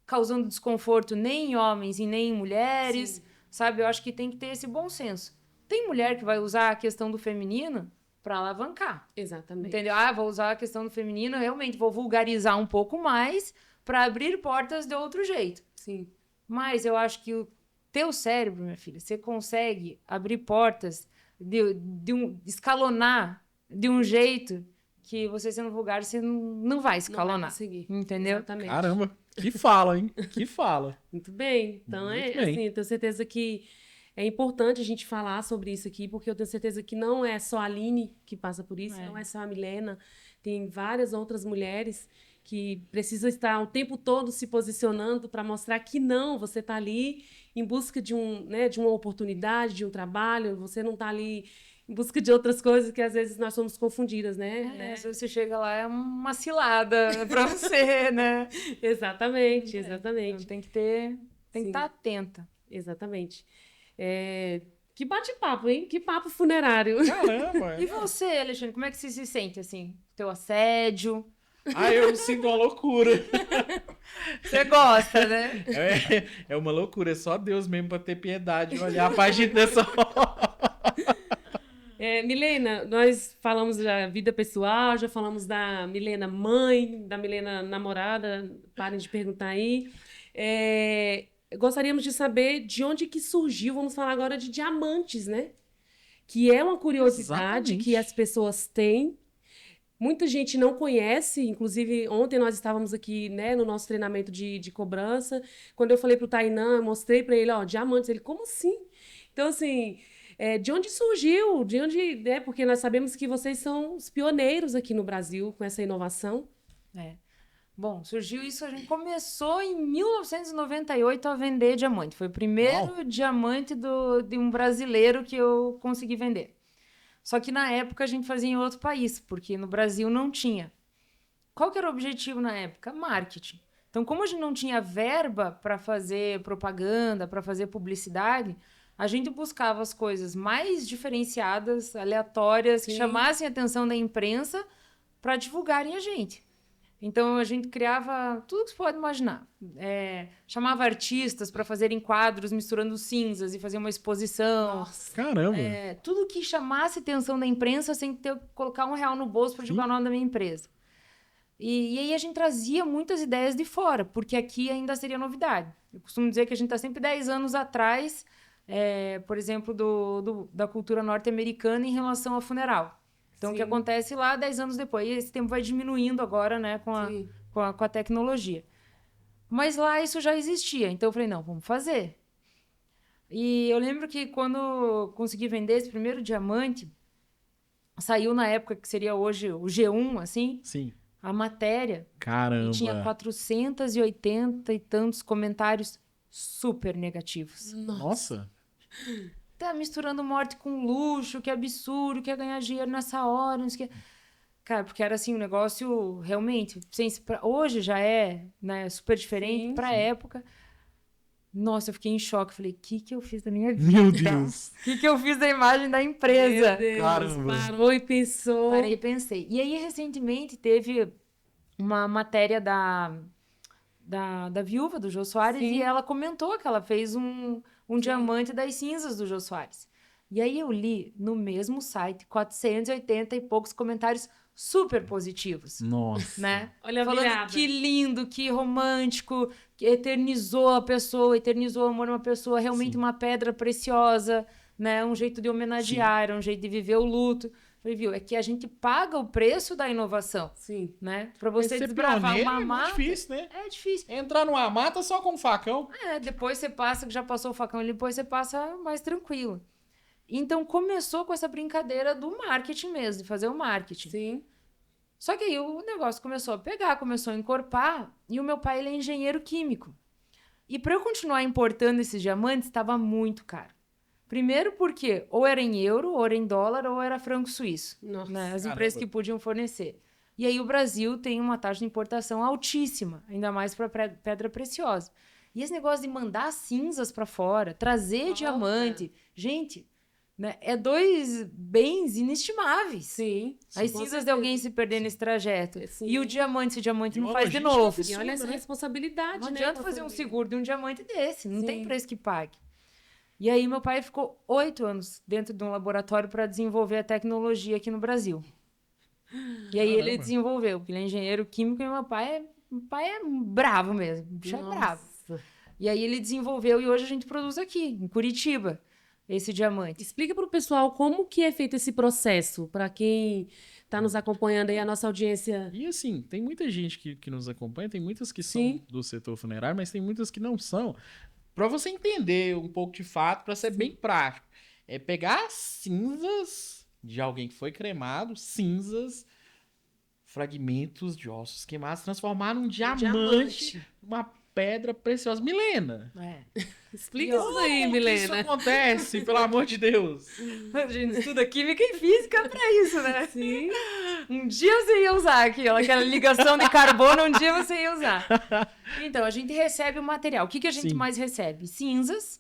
S8: causando desconforto nem em homens e nem em mulheres,
S6: Sim.
S8: sabe? Eu acho que tem que ter esse bom senso. Tem mulher que vai usar a questão do feminino pra alavancar,
S6: Exatamente.
S8: entendeu? Vou usar a questão do feminino, realmente vou vulgarizar um pouco mais pra abrir portas de outro jeito.
S6: Sim.
S8: Mas eu acho que o teu cérebro, minha filha, você consegue abrir portas, escalonar de um jeito que você sendo vulgar, você não vai
S6: Não vai
S8: escalonar.
S6: conseguir.
S8: Entendeu?
S6: Exatamente.
S7: Caramba. Que fala, hein? Que fala.
S6: Muito bem. Então,
S7: Muito bem.
S6: assim, eu tenho certeza que é importante a gente falar sobre isso aqui, porque eu tenho certeza que não é só a Aline que passa por isso, não é só a Milena. Tem várias outras mulheres que precisam estar o tempo todo se posicionando para mostrar que não, você está ali em busca de uma oportunidade, de um trabalho, você não está ali em busca de outras coisas que às vezes nós somos confundidas, né?
S8: Se você chega lá, é uma cilada pra você, né?
S6: Exatamente,
S8: Então,
S6: exatamente.
S8: tem que
S6: Sim.
S8: estar atenta.
S6: Exatamente. Que bate-papo, hein? Que papo funerário.
S7: Caramba.
S8: E você, Alexandre, como é que você se sente, assim? Teu assédio?
S7: Eu sinto uma loucura.
S8: Você Você gosta, né?
S7: É uma loucura, é só Deus mesmo pra ter piedade e olhar pra gente dessa
S6: Milena, nós falamos da vida pessoal, já falamos da Milena mãe, da Milena namorada, parem de perguntar aí. Gostaríamos de saber de onde que surgiu, vamos falar agora de diamantes, né? Que é uma curiosidade
S7: Exatamente.
S6: que as pessoas têm. Muita gente não conhece, inclusive ontem nós estávamos aqui, né, no nosso treinamento de cobrança. Quando eu falei para o Tainan, eu mostrei para ele, ó, diamantes. Ele, como assim? Então, assim, de onde surgiu? De onde, né? Porque nós sabemos que vocês são os pioneiros aqui no Brasil com essa inovação.
S8: Bom, surgiu isso, a gente começou em 1998 a vender diamante. Foi o primeiro diamante de um brasileiro que eu consegui vender. Só que na época a gente fazia em outro país, porque no Brasil não tinha. Qual que era o objetivo na época? Marketing. Então, como a gente não tinha verba para fazer propaganda, para fazer publicidade, a gente buscava as coisas mais diferenciadas, aleatórias, que chamassem a atenção da imprensa para divulgarem a gente. Então, a gente criava tudo que você pode imaginar. Chamava artistas para fazerem quadros misturando cinzas e fazer uma exposição.
S6: Nossa.
S7: Caramba.
S8: Tudo que chamasse a atenção da imprensa sem ter que colocar R$1 no bolso para divulgar o nome da minha empresa. E aí a gente trazia muitas ideias de fora, porque aqui ainda seria novidade. Eu costumo dizer que a gente está sempre 10 anos atrás, por exemplo, da cultura norte-americana em relação ao funeral. Então, o que acontece lá 10 anos depois? E esse tempo vai diminuindo agora, né, com a tecnologia. Mas lá isso já existia. Então, eu falei, não, vamos fazer. E eu lembro que quando eu consegui vender esse primeiro diamante, saiu na época que seria hoje o G1, assim,
S7: Sim.
S8: a matéria.
S7: Caramba.
S8: E tinha 480 e tantos comentários super negativos.
S7: Nossa.
S8: Tá misturando morte com luxo, que absurdo, quer ganhar dinheiro nessa hora, não sei o que. Cara, porque era assim, um negócio realmente... Hoje já é, né, super diferente pra época. Nossa, eu fiquei em choque. Falei, o que eu fiz da minha vida?
S7: Meu Deus.
S8: O que eu fiz da imagem da empresa?
S6: Meu Deus,
S7: Caramba.
S6: parou e pensou.
S8: Parei e pensei. E aí, recentemente, teve uma matéria da viúva do Jô Soares e ela comentou que ela fez um diamante das cinzas do Jô Soares. E aí eu li no mesmo site 480 e poucos comentários super positivos.
S7: Nossa.
S8: Né?
S6: Olha a
S8: falando
S6: virada.
S8: que lindo, que romântico, que eternizou a pessoa, eternizou o amor de uma pessoa, realmente uma pedra preciosa, né? Um jeito de homenagear, um jeito de viver o luto. Falei, viu, é que a gente paga o preço da inovação.
S6: Sim.
S8: Né? Pra você
S7: Ser
S8: desbravar
S7: pioneiro
S8: uma
S7: é muito
S8: mata.
S7: difícil, né?
S8: É difícil.
S7: Entrar numa mata só com um facão.
S8: Depois você passa, que já passou o facão, e depois você passa mais tranquilo. Então começou com essa brincadeira do marketing mesmo, de fazer o marketing.
S6: Sim.
S8: Só que aí o negócio começou a pegar, começou a encorpar, e o meu pai, ele é engenheiro químico. E para eu continuar importando esses diamantes, estava muito caro. Primeiro porque ou era em euro, ou era em dólar, ou era franco suíço.
S6: Nossa.
S8: Né? As empresas que podiam fornecer. E aí o Brasil tem uma taxa de importação altíssima, ainda mais para pedra preciosa. E esse negócio de mandar cinzas para fora, trazer diamante, gente, né, é dois bens inestimáveis.
S6: Sim.
S8: As cinzas de alguém se perder nesse trajeto.
S6: Sim.
S8: E o diamante, se o diamante não
S7: Uma
S8: faz de
S7: logística
S8: novo.
S7: absurda.
S6: E olha essa responsabilidade,
S8: Não
S6: né?
S8: adianta fazer um seguro de um diamante desse, não tem
S6: Sim.
S8: preço que pague. E aí meu pai ficou 8 anos dentro de um laboratório para desenvolver a tecnologia aqui no Brasil. E aí ele desenvolveu, porque ele é engenheiro químico e meu pai é bravo mesmo, o bicho é bravo. E aí ele desenvolveu e hoje a gente produz aqui, em Curitiba, esse diamante.
S6: Explica para o pessoal como que é feito esse processo, para quem está nos acompanhando aí, a nossa audiência.
S7: E assim, tem muita gente que nos acompanha, tem muitas que
S6: Sim.
S7: são do setor funerário, mas tem muitas que não são. Para você entender um pouco de fato, para ser bem prático, é pegar cinzas de alguém que foi cremado, cinzas, fragmentos de ossos queimados, transformar num diamante, uma pedra preciosa. Milena,
S6: Explica isso aí,
S7: como que isso
S6: Milena.
S7: acontece, pelo amor de Deus?
S8: A gente estuda química e física para isso, né?
S6: Sim.
S8: Um dia você ia usar aquela ligação de carbono, um dia você ia usar. Então, a gente recebe o material. O que a gente
S7: Sim.
S8: mais recebe? Cinzas,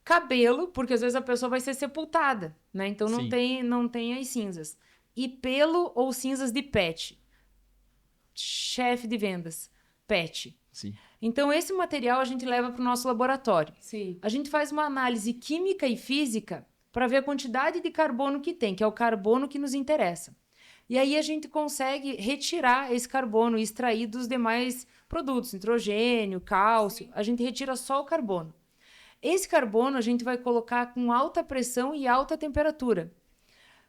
S8: cabelo, porque às vezes a pessoa vai ser sepultada, né? Então
S7: Sim.
S8: não tem as cinzas. E pelo ou cinzas de pet. Chefe de vendas, pet.
S7: Sim.
S8: Então, esse material a gente leva para o nosso laboratório.
S6: Sim.
S8: A gente faz uma análise química e física para ver a quantidade de carbono que tem, que é o carbono que nos interessa. E aí a gente consegue retirar esse carbono e extrair dos demais produtos, nitrogênio, cálcio. A gente retira só o carbono. Esse carbono a gente vai colocar com alta pressão e alta temperatura,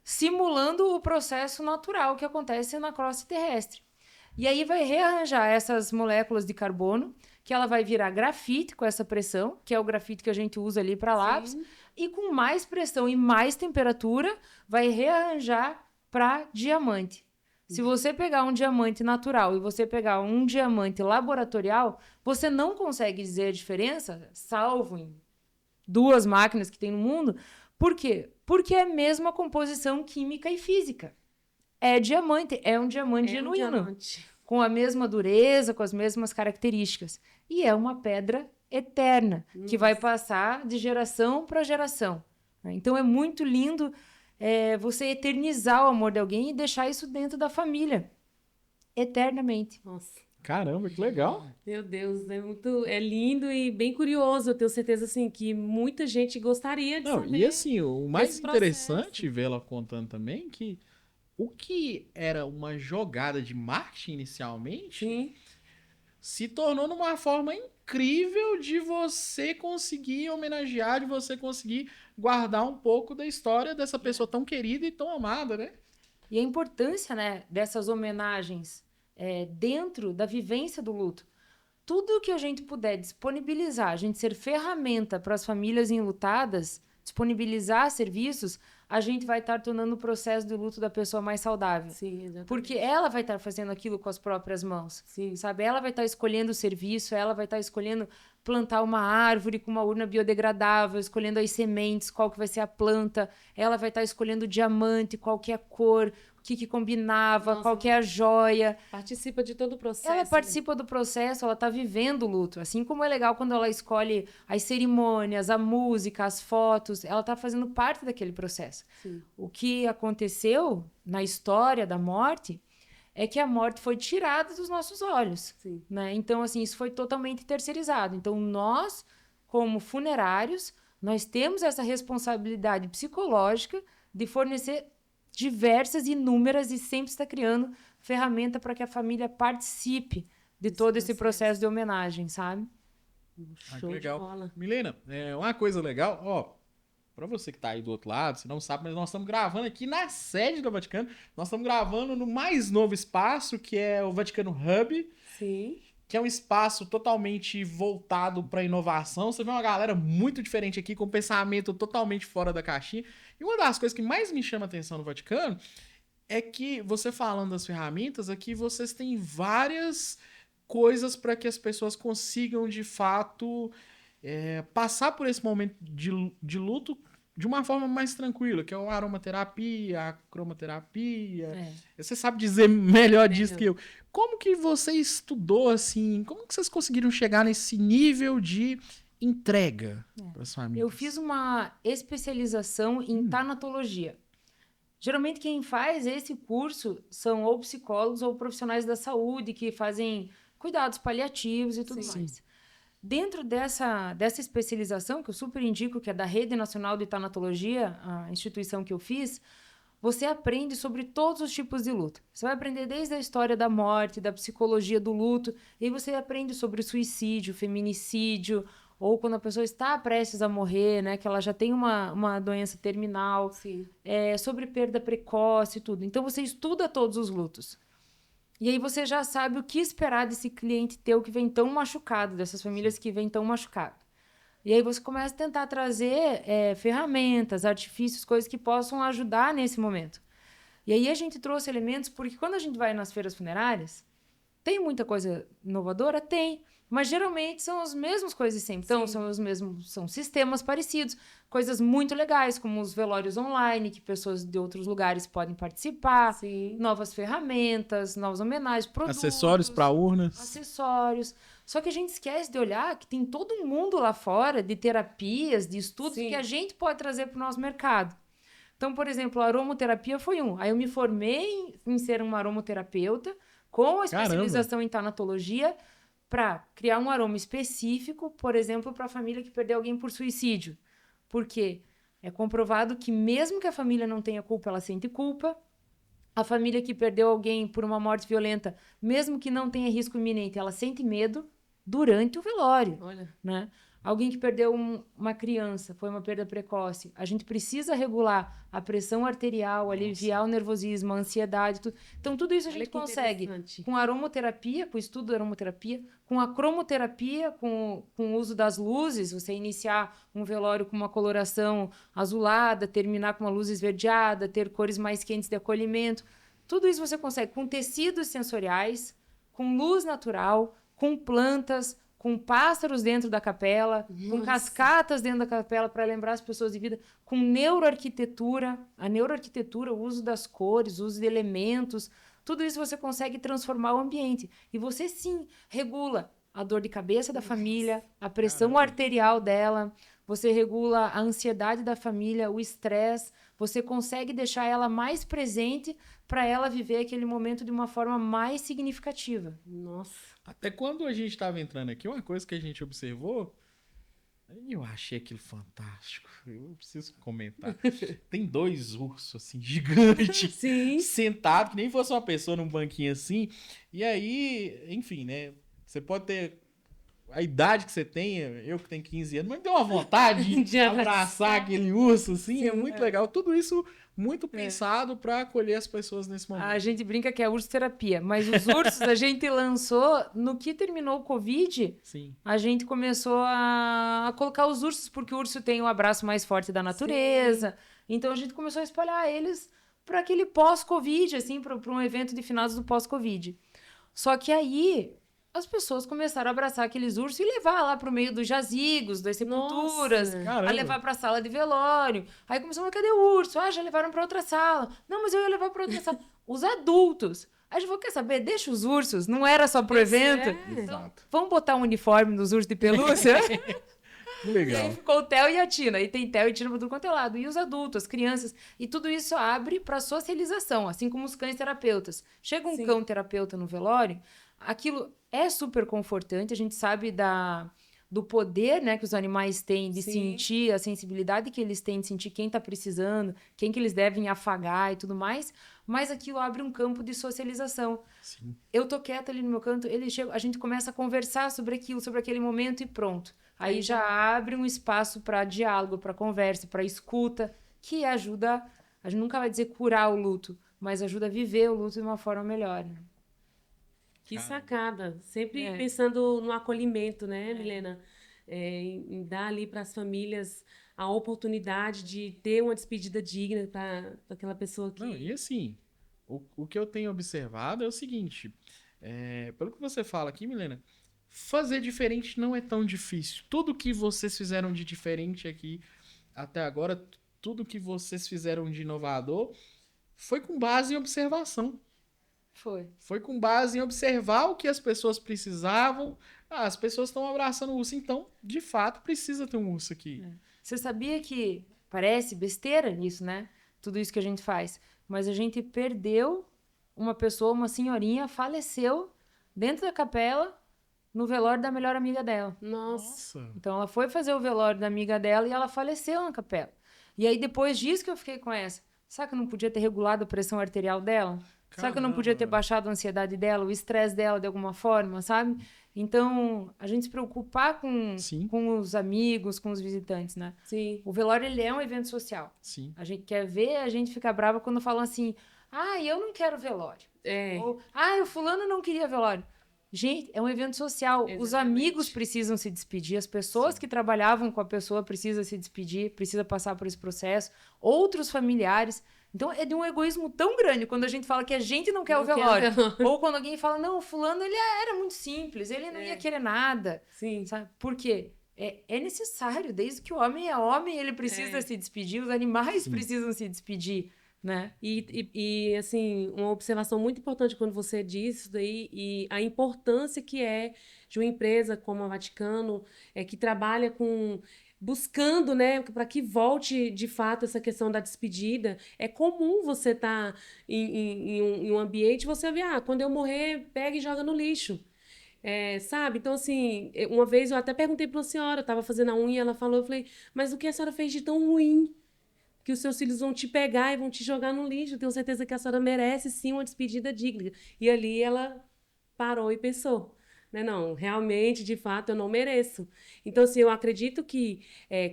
S8: simulando o processo natural que acontece na crosta terrestre. E aí vai rearranjar essas moléculas de carbono, que ela vai virar grafite com essa pressão, que é o grafite que a gente usa ali para lápis, e com mais pressão e mais temperatura, vai rearranjar para diamante. Se você pegar um diamante natural e você pegar um diamante laboratorial, você não consegue dizer a diferença, salvo em 2 máquinas que tem no mundo. Por quê? Porque é a mesma composição química e física. É diamante, é um diamante genuíno, com a mesma dureza, com as mesmas características. E é uma pedra eterna, que vai passar de geração para geração. Então é muito lindo você eternizar o amor de alguém e deixar isso dentro da família, eternamente.
S6: Nossa.
S7: Caramba, que legal.
S6: Meu Deus, é lindo e bem curioso. Eu tenho certeza assim que muita gente gostaria de saber.
S7: E assim, o mais
S6: desse
S7: interessante
S6: processo.
S7: vê-la contando também que o que era uma jogada de marketing inicialmente
S6: Sim.
S7: se tornou numa forma incrível de você conseguir homenagear, de você conseguir guardar um pouco da história dessa pessoa tão querida e tão amada, né?
S8: E a importância, né, dessas homenagens dentro da vivência do luto. Tudo que a gente puder disponibilizar, a gente ser ferramenta para as famílias enlutadas, disponibilizar serviços, a gente vai estar tornando o processo do luto da pessoa mais saudável.
S6: Sim, exatamente.
S8: Porque ela vai estar fazendo aquilo com as próprias mãos.
S6: Sim.
S8: Sabe? Ela vai estar escolhendo o serviço, ela vai estar escolhendo plantar uma árvore com uma urna biodegradável, escolhendo as sementes, qual que vai ser a planta. Ela vai estar escolhendo o diamante, qual que é a cor, o que combinava,
S6: Nossa.
S8: qual que é a joia.
S6: Participa de todo o processo.
S8: Ela participa do processo, ela está vivendo o luto. Assim como é legal quando ela escolhe as cerimônias, a música, as fotos, ela está fazendo parte daquele processo.
S6: Sim.
S8: O que aconteceu na história da morte é que a morte foi tirada dos nossos olhos.
S6: Sim.
S8: Né? Então, assim, isso foi totalmente terceirizado. Então, nós, como funerários, nós temos essa responsabilidade psicológica de fornecer diversas, inúmeras, e sempre está criando ferramenta para que a família participe de todo esse processo de homenagem, sabe?
S7: Ah,
S6: Show
S7: que legal.
S6: de bola.
S7: Milena, uma coisa legal, ó, pra você que tá aí do outro lado, você não sabe, mas nós estamos gravando aqui na sede do Vaticano. Nós estamos gravando no mais novo espaço, que é o Vaticano Hub,
S6: Sim.
S7: que é um espaço totalmente voltado para inovação. Você vê uma galera muito diferente aqui, com pensamento totalmente fora da caixinha. E uma das coisas que mais me chama a atenção no Vaticano é que, você falando das ferramentas, aqui vocês têm várias coisas para que as pessoas consigam, de fato, passar por esse momento de luto de uma forma mais tranquila, que é a aromaterapia, a cromoterapia. Você sabe dizer melhor disso que eu. Como que você estudou, assim, como que vocês conseguiram chegar nesse nível de entrega para as famílias?
S8: Eu fiz uma especialização em tanatologia. Geralmente quem faz esse curso são ou psicólogos ou profissionais da saúde que fazem cuidados paliativos e tudo mais. Dentro dessa especialização, que eu super indico, que é da Rede Nacional de Tanatologia, a instituição que eu fiz, você aprende sobre todos os tipos de luto. Você vai aprender desde a história da morte, da psicologia do luto, e aí você aprende sobre suicídio, feminicídio, ou quando a pessoa está prestes a morrer, né, que ela já tem uma doença terminal, sobre perda precoce e tudo. Então você estuda todos os lutos. E aí você já sabe o que esperar desse cliente teu que vem tão machucado, dessas famílias que vêm tão machucado. E aí você começa a tentar trazer ferramentas, artifícios, coisas que possam ajudar nesse momento. E aí a gente trouxe elementos, porque quando a gente vai nas feiras funerárias, tem muita coisa inovadora? Tem. Mas geralmente são as mesmas coisas sempre. Então, são sistemas parecidos. Coisas muito legais, como os velórios online, que pessoas de outros lugares podem participar.
S6: Sim.
S8: Novas ferramentas, novas homenagens, produtos.
S7: Acessórios para urnas.
S8: Acessórios. Só que a gente esquece de olhar que tem todo um mundo lá fora de terapias, de estudos, que a gente pode trazer para o nosso mercado. Então, por exemplo, a aromoterapia foi um. Aí eu me formei em ser uma aromoterapeuta, com a especialização em tanatologia, para criar um aroma específico, por exemplo, para a família que perdeu alguém por suicídio. Por quê? É comprovado que mesmo que a família não tenha culpa, ela sente culpa. A família que perdeu alguém por uma morte violenta, mesmo que não tenha risco iminente, ela sente medo durante o velório.
S6: Olha.
S8: Né? Alguém que perdeu uma criança, foi uma perda precoce. A gente precisa regular a pressão arterial, aliviar o nervosismo, a ansiedade. Tudo. Então, tudo isso a
S6: Olha
S8: gente
S6: que
S8: consegue
S6: interessante.
S8: com aromaterapia, com o estudo da aromaterapia, com a cromoterapia, com o uso das luzes, você iniciar um velório com uma coloração azulada, terminar com uma luz esverdeada, ter cores mais quentes de acolhimento. Tudo isso você consegue com tecidos sensoriais, com luz natural, com plantas, com pássaros dentro da capela, com cascatas dentro da capela para lembrar as pessoas de vida, com neuroarquitetura, a neuroarquitetura, o uso das cores, o uso de elementos, tudo isso você consegue transformar o ambiente. E você sim regula a dor de cabeça da família, a pressão arterial dela, você regula a ansiedade da família, o estresse, você consegue deixar ela mais presente para ela viver aquele momento de uma forma mais significativa.
S6: Nossa.
S7: Até quando a gente estava entrando aqui, uma coisa que a gente observou, eu achei aquilo fantástico. Eu preciso comentar. Tem 2 ursos, assim, gigantes,
S6: Sim.
S7: sentados, que nem fosse uma pessoa num banquinho assim. E aí, enfim, né? Você pode ter a idade que você tem, eu que tenho 15 anos, mas deu uma vontade
S6: De
S7: abraçar aquele urso, assim,
S8: Sim,
S7: é muito legal. Tudo isso muito pensado para acolher as pessoas nesse momento.
S8: A gente brinca que é urso-terapia, mas os ursos a gente lançou, no que terminou o Covid,
S7: Sim.
S8: a gente começou a colocar os ursos, porque o urso tem o abraço mais forte da natureza. Então a gente começou a espalhar eles para aquele pós-Covid, assim, para um evento de finados do pós-Covid. Só que aí as pessoas começaram a abraçar aqueles ursos e levar lá pro meio dos jazigos, das sepulturas,
S6: Nossa.
S8: a
S7: Caramba.
S8: levar pra sala de velório. Aí começou, cadê o urso? Ah, já levaram pra outra sala. Não, mas eu ia levar pra outra sala. Os adultos. Aí a gente falou, quer saber? Deixa os ursos. Não era só pro evento.
S7: Exato.
S8: Vamos botar um uniforme nos ursos de pelúcia?
S7: Que
S8: E
S7: legal.
S8: aí ficou o Theo e a Tina. E tem Theo e Tina pra tudo quanto é lado. E os adultos, as crianças. E tudo isso abre pra socialização, assim como os cães terapeutas. Chega um cão terapeuta no velório, aquilo é super confortante. A gente sabe do poder, né, que os animais têm de sentir, a sensibilidade que eles têm de sentir quem tá precisando, quem que eles devem afagar e tudo mais. Mas aquilo abre um campo de socialização.
S7: Sim.
S8: Eu tô quieta ali no meu canto, ele chega, a gente começa a conversar sobre aquilo, sobre aquele momento e pronto. Aí já abre um espaço para diálogo, para conversa, para escuta, que ajuda, a gente nunca vai dizer curar o luto, mas ajuda a viver o luto de uma forma melhor. Né?
S6: Que sacada. Sempre
S8: É.
S6: pensando no acolhimento, né, Milena? Em dar ali para as famílias a oportunidade de ter uma despedida digna para aquela pessoa que...
S7: Não, e assim, o que eu tenho observado é o seguinte, pelo que você fala aqui, Milena, fazer diferente não é tão difícil. Tudo que vocês fizeram de diferente aqui até agora, tudo que vocês fizeram de inovador, foi com base em observação. Foi com base em observar o que as pessoas precisavam. Ah, as pessoas estão abraçando o urso, então, de fato, precisa ter um urso aqui.
S8: Você sabia que parece besteira nisso, né? Tudo isso que a gente faz. Mas a gente perdeu uma pessoa, uma senhorinha, faleceu dentro da capela, no velório da melhor amiga dela.
S6: Nossa.
S8: Então ela foi fazer o velório da amiga dela e ela faleceu na capela. E aí depois disso que eu fiquei com essa. Será que eu não podia ter regulado a pressão arterial dela? Será que eu não podia ter baixado a ansiedade dela, o estresse dela de alguma forma, sabe? Então, a gente se preocupar com os amigos, com os visitantes, né?
S6: Sim.
S8: O velório, ele é um evento social.
S7: Sim.
S8: A gente quer ver, a gente fica brava quando falam assim, eu não quero velório. Ou, o fulano não queria velório. Gente, é um evento social.
S6: Exatamente.
S8: Os amigos precisam se despedir, as pessoas que trabalhavam com a pessoa precisam se despedir, precisa passar por esse processo, outros familiares. Então, é de um egoísmo tão grande quando a gente fala que a gente não quer o velório. Ou quando alguém fala, não, o fulano, ele era muito simples, ele não ia querer nada.
S6: Sim.
S8: Sabe? Por quê? É necessário, desde que o homem é homem, ele precisa se despedir, os animais precisam se despedir. Né?
S6: E, assim, uma observação muito importante quando você diz isso daí, e a importância que é de uma empresa como a Vaticano, que trabalha buscando, né, para que volte de fato essa questão da despedida. É comum você estar em um ambiente e você ver, quando eu morrer, pega e joga no lixo. Sabe? Então, assim, uma vez eu até perguntei para uma senhora, eu estava fazendo a unha, ela falou, eu falei, mas o que a senhora fez de tão ruim? Que os seus filhos vão te pegar e vão te jogar no lixo. Eu tenho certeza que a senhora merece, sim, uma despedida digna. E ali ela parou e pensou, né? Não, realmente, de fato, eu não mereço. Então, assim, eu acredito que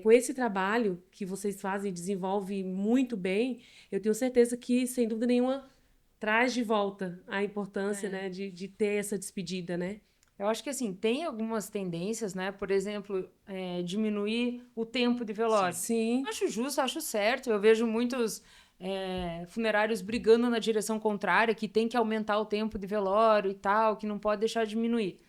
S6: com esse trabalho que vocês fazem e desenvolvem muito bem, eu tenho certeza que, sem dúvida nenhuma, traz de volta a importância, né, de ter essa despedida, né?
S8: Eu acho que, assim, tem algumas tendências, né? Por exemplo, diminuir o tempo de velório.
S6: Sim.
S8: Acho justo, acho certo. Eu vejo muitos funerários brigando na direção contrária, que tem que aumentar o tempo de velório e tal, que não pode deixar de diminuir.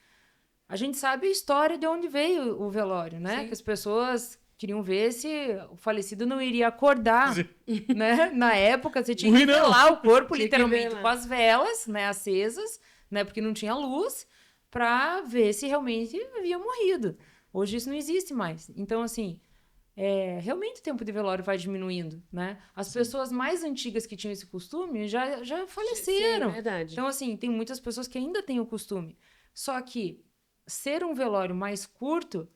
S8: A gente sabe a história de onde veio o velório, né?
S6: Sim.
S8: Que as pessoas queriam ver se o falecido não iria acordar, né? Na época, você tinha que velar o corpo,
S6: Tinha que
S8: literalmente,
S6: velar.
S8: com as velas, né, acesas, né? Porque não tinha luz, para ver se realmente havia morrido. Hoje isso não existe mais. Então, assim, realmente o tempo de velório vai diminuindo, né? As pessoas mais antigas que tinham esse costume já faleceram.
S6: Sim, verdade.
S8: Então, assim, tem muitas pessoas que ainda têm o costume. Só que ser um velório mais curto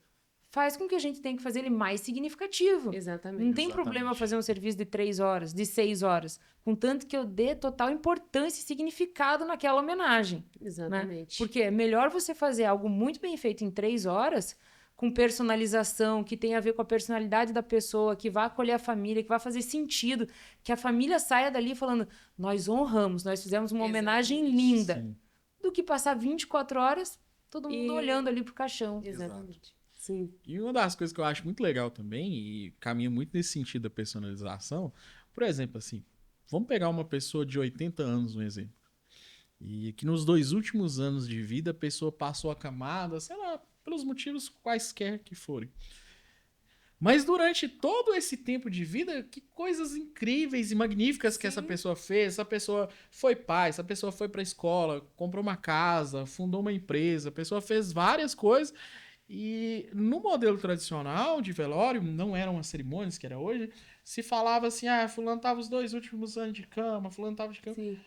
S8: faz com que a gente tenha que fazer ele mais significativo.
S6: Exatamente.
S8: Não tem problema fazer um serviço de 3 horas, de 6 horas, contanto que eu dê total importância e significado naquela homenagem.
S6: Exatamente.
S8: Né? Porque é melhor você fazer algo muito bem feito em 3 horas, com personalização, que tem a ver com a personalidade da pessoa, que vai acolher a família, que vai fazer sentido, que a família saia dali falando, nós honramos, nós fizemos uma homenagem linda, do que passar 24 horas, todo mundo olhando ali pro caixão.
S6: Exatamente. Sim.
S7: E uma das coisas que eu acho muito legal também, e caminha muito nesse sentido da personalização, por exemplo, assim, vamos pegar uma pessoa de 80 anos, um exemplo, e que nos 2 últimos anos de vida a pessoa passou a camada, sei lá, pelos motivos quaisquer que forem. Mas durante todo esse tempo de vida, que coisas incríveis e magníficas que essa pessoa fez. Essa pessoa foi pai, essa pessoa foi para a escola, comprou uma casa, fundou uma empresa, a pessoa fez várias coisas. E no modelo tradicional de velório, não eram as cerimônias que era hoje, se falava assim, fulano tava os 2 últimos anos de cama, fulano tava de cama.
S6: Sim.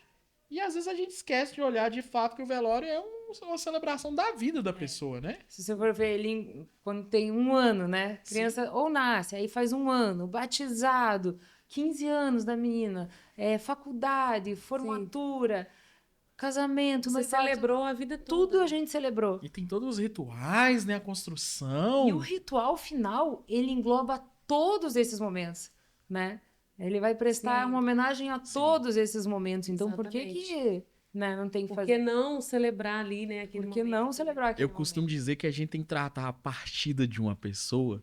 S7: E às vezes a gente esquece de olhar de fato que o velório é uma celebração da vida da pessoa, né?
S8: Se você for ver ele quando tem 1 ano, né? Criança ou nasce, aí faz 1 ano, batizado, 15 anos da menina, faculdade, formatura, casamento,
S6: Você
S8: noivado,
S6: celebrou a vida toda.
S8: tudo a gente celebrou.
S7: E tem todos os rituais, né? A construção.
S8: E o ritual final, ele engloba todos esses momentos, né? Ele vai prestar uma homenagem a todos esses momentos. Então, por que né, não tem que
S6: Por que
S8: fazer?
S6: não celebrar ali, né? Aquele
S8: Por que
S6: momento,
S8: não
S6: né?
S8: celebrar aquele
S7: Eu costumo dizer que a gente tem que tratar a partida de uma pessoa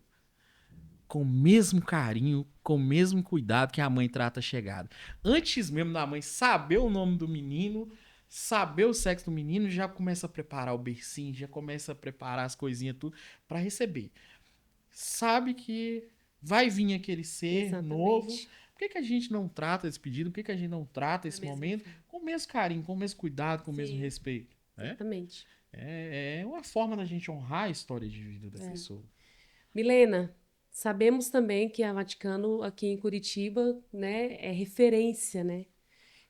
S7: com o mesmo carinho, com o mesmo cuidado que a mãe trata a chegada. Antes mesmo da mãe saber o nome do menino, saber o sexo do menino, já começa a preparar o bercinho, já começa a preparar as coisinhas tudo para receber. Sabe que vai vir aquele ser
S6: Exatamente.
S7: novo. Por que a gente não trata esse pedido? Por que a gente não trata esse
S6: mesma
S7: momento com o mesmo carinho, com o mesmo cuidado, com o mesmo respeito? Né?
S6: Exatamente.
S7: É uma forma da gente honrar a história de vida da pessoa.
S6: Milena, sabemos também que a Vaticano aqui em Curitiba, né, é referência, né?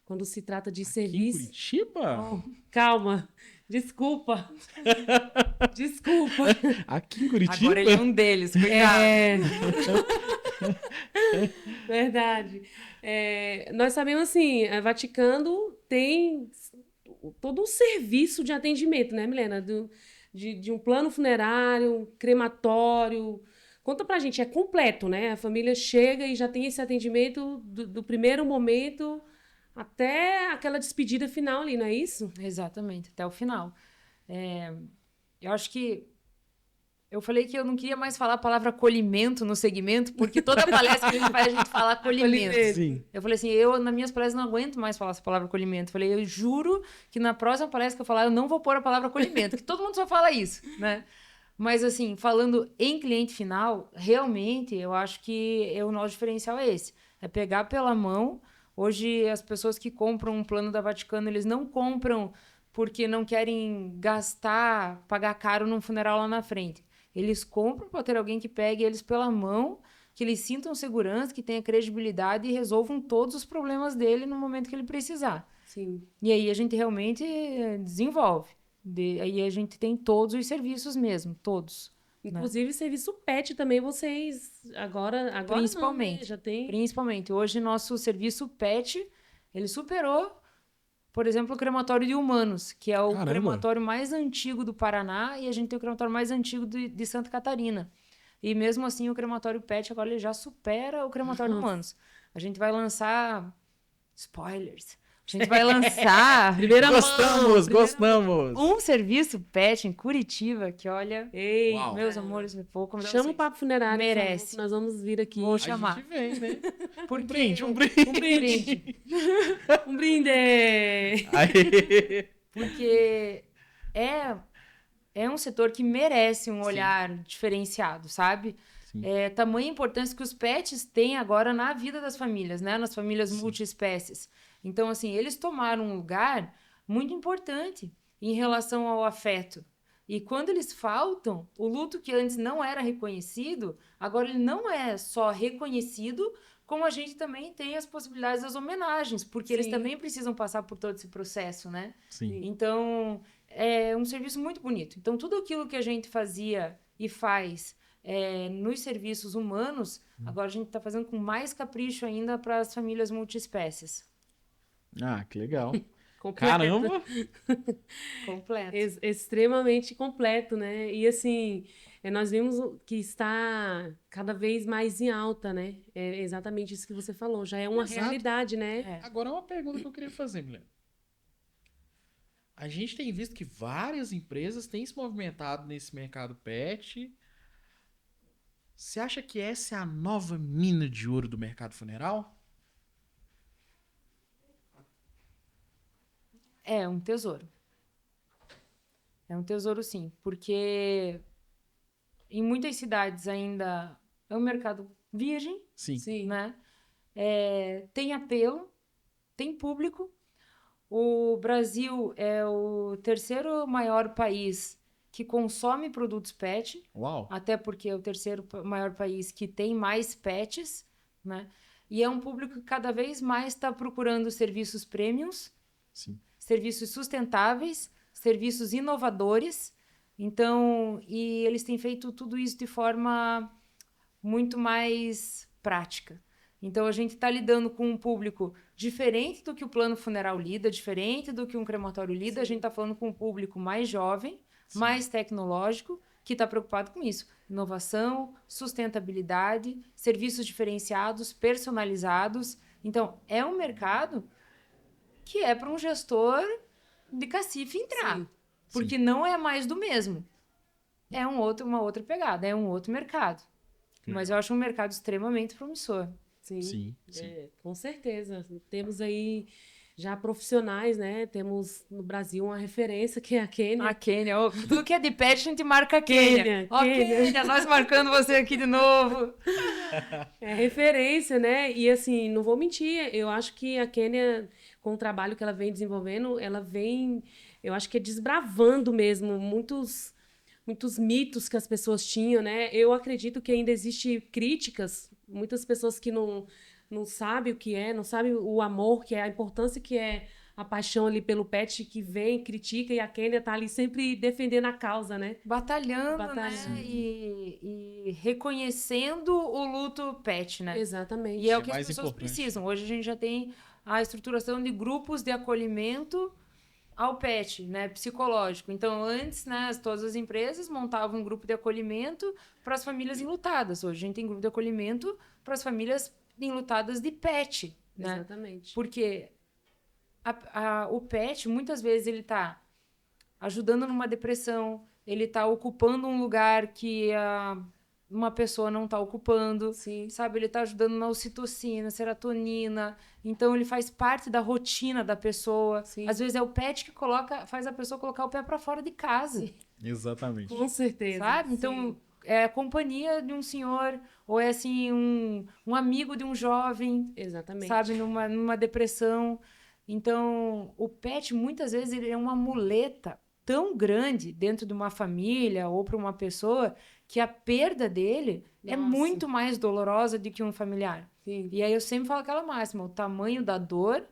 S6: Quando se trata de
S7: Aqui em
S6: serviço.
S7: Curitiba?
S6: Calma, desculpa. Desculpa.
S7: Aqui em Curitiba?
S8: Agora ele é um deles, cuidado.
S6: Verdade. Nós sabemos assim, a Vaticano tem todo um serviço de atendimento, né, Milena? De um plano funerário, crematório. Conta pra gente, é completo, né? A família chega e já tem esse atendimento do primeiro momento até aquela despedida final ali, não é isso?
S8: Exatamente, até o final. Eu acho que eu falei que eu não queria mais falar a palavra acolhimento no segmento, porque toda palestra que a gente faz, a gente fala acolhimento.
S7: Sim.
S8: Eu falei assim, eu nas minhas palestras não aguento mais falar essa palavra acolhimento. Eu falei, eu juro que na próxima palestra que eu falar, eu não vou pôr a palavra acolhimento, que todo mundo só fala isso, né? Mas assim, falando em cliente final, realmente eu acho que o nosso diferencial é esse. É pegar pela mão. Hoje as pessoas que compram um plano da Vaticano, eles não compram porque não querem gastar, pagar caro num funeral lá na frente. Eles compram para ter alguém que pegue eles pela mão, que eles sintam segurança, que tenha credibilidade e resolvam todos os problemas dele no momento que ele precisar.
S6: Sim.
S8: E aí a gente realmente desenvolve. Aí a gente tem todos os serviços mesmo, todos.
S6: Inclusive, serviço pet também vocês agora
S8: Principalmente.
S6: não, né? Já tem.
S8: Principalmente. Hoje, nosso serviço pet, ele superou, por exemplo, o crematório de humanos, que é o
S7: Caramba.
S8: crematório mais antigo do Paraná, e a gente tem o crematório mais antigo de Santa Catarina. E mesmo assim, o crematório pet agora ele já supera o crematório de humanos. A gente vai lançar... Spoilers. A gente vai lançar...
S7: Gostamos.
S8: Um serviço pet em Curitiba, que olha...
S6: Ei,
S7: Uau.
S8: Meus amores, me vou convidar
S6: chama o
S8: vocês.
S6: Papo Funerário.
S8: Merece.
S6: Nós vamos vir aqui.
S8: Vou
S7: A
S8: chamar.
S7: gente vem, né?
S8: Porque...
S7: Um brinde.
S6: Um brinde. Um brinde.
S7: Aí.
S8: Porque é um setor que merece um olhar diferenciado, sabe?
S7: Sim.
S8: Tamanha importância que os pets têm agora na vida das famílias, né? Nas famílias multiespécies. Então, assim, eles tomaram um lugar muito importante em relação ao afeto. E quando eles faltam, o luto que antes não era reconhecido, agora ele não é só reconhecido, como a gente também tem as possibilidades das homenagens, porque eles
S6: Sim.
S8: também precisam passar por todo esse processo, né?
S7: Sim.
S8: Então, é um serviço muito bonito. Então, tudo aquilo que a gente fazia e faz nos serviços humanos, agora a gente está fazendo com mais capricho ainda para as famílias multiespécies.
S7: Ah, que legal.
S6: Completo.
S7: Caramba.
S8: Completo.
S6: Extremamente completo, né? E assim, nós vimos que está cada vez mais em alta, né? É exatamente isso que você falou. Já é uma
S7: Exato.
S6: realidade, né?
S7: Agora, uma pergunta que eu queria fazer, Milena. A gente tem visto que várias empresas têm se movimentado nesse mercado pet. Você acha que essa é a nova mina de ouro do mercado funeral?
S8: É um tesouro. É um tesouro, sim. Porque em muitas cidades ainda é um mercado virgem,
S7: Sim.
S6: Sim.
S8: né? Tem apelo, tem público. O Brasil é o terceiro maior país que consome produtos pet,
S7: Uau.
S8: até porque é o terceiro maior país que tem mais pets, né? E é um público que cada vez mais está procurando serviços premiums,
S7: Sim.
S8: serviços sustentáveis, serviços inovadores. Então, e eles têm feito tudo isso de forma muito mais prática. Então, a gente está lidando com um público diferente do que o plano funeral lida, diferente do que um crematório lida. A gente está falando com um público mais jovem, mais tecnológico, que está preocupado com isso. Inovação, sustentabilidade, serviços diferenciados, personalizados. Então, é um mercado que é para um gestor de cacife entrar.
S6: Sim.
S8: Porque não é mais do mesmo. É uma outra pegada, é um outro mercado. Mas eu acho um mercado extremamente promissor.
S6: Sim.
S7: Sim. Sim.
S6: Com certeza. Temos aí já profissionais, né? Temos no Brasil uma referência que é a Kênia.
S8: A Kênia, tudo que é de pet a gente marca a Kênia. Ó, Kênia, nós marcando você aqui de novo.
S6: É referência, né? E assim, não vou mentir, eu acho que a Kênia, com o trabalho que ela vem desenvolvendo, ela vem, eu acho que é desbravando mesmo muitos mitos que as pessoas tinham, né? Eu acredito que ainda existe críticas, muitas pessoas que não sabem o que é, não sabem o amor que é, a importância que é a paixão ali pelo pet, que vem, critica, e a Kênia tá ali sempre defendendo a causa, né?
S8: Batalhando. Né? E reconhecendo o luto pet, né?
S6: Exatamente.
S8: E é o que as
S7: mais
S8: pessoas
S7: importante.
S8: precisam. Hoje a gente já tem a estruturação de grupos de acolhimento ao pet, né, psicológico. Então, antes, né, todas as empresas montavam um grupo de acolhimento para as famílias enlutadas. Hoje a gente tem grupo de acolhimento para as famílias enlutadas de pet, né?
S6: Exatamente.
S8: Porque o pet, muitas vezes, ele está ajudando numa depressão, ele está ocupando um lugar que uma pessoa não está ocupando,
S6: Sim.
S8: sabe? Ele está ajudando na ocitocina, serotonina. Então, ele faz parte da rotina da pessoa.
S6: Sim.
S8: Às vezes, é o pet que faz a pessoa colocar o pé para fora de casa,
S7: Exatamente.
S6: Com certeza.
S8: sabe? Então, é a companhia de um senhor, ou é, assim, um amigo de um jovem,
S6: Exatamente.
S8: sabe? Numa depressão. Então, o pet, muitas vezes, ele é uma muleta tão grande dentro de uma família ou para uma pessoa que a perda dele é
S6: Nossa.
S8: muito mais dolorosa do que um familiar.
S6: Sim.
S8: E aí eu sempre falo aquela máxima, o tamanho da dor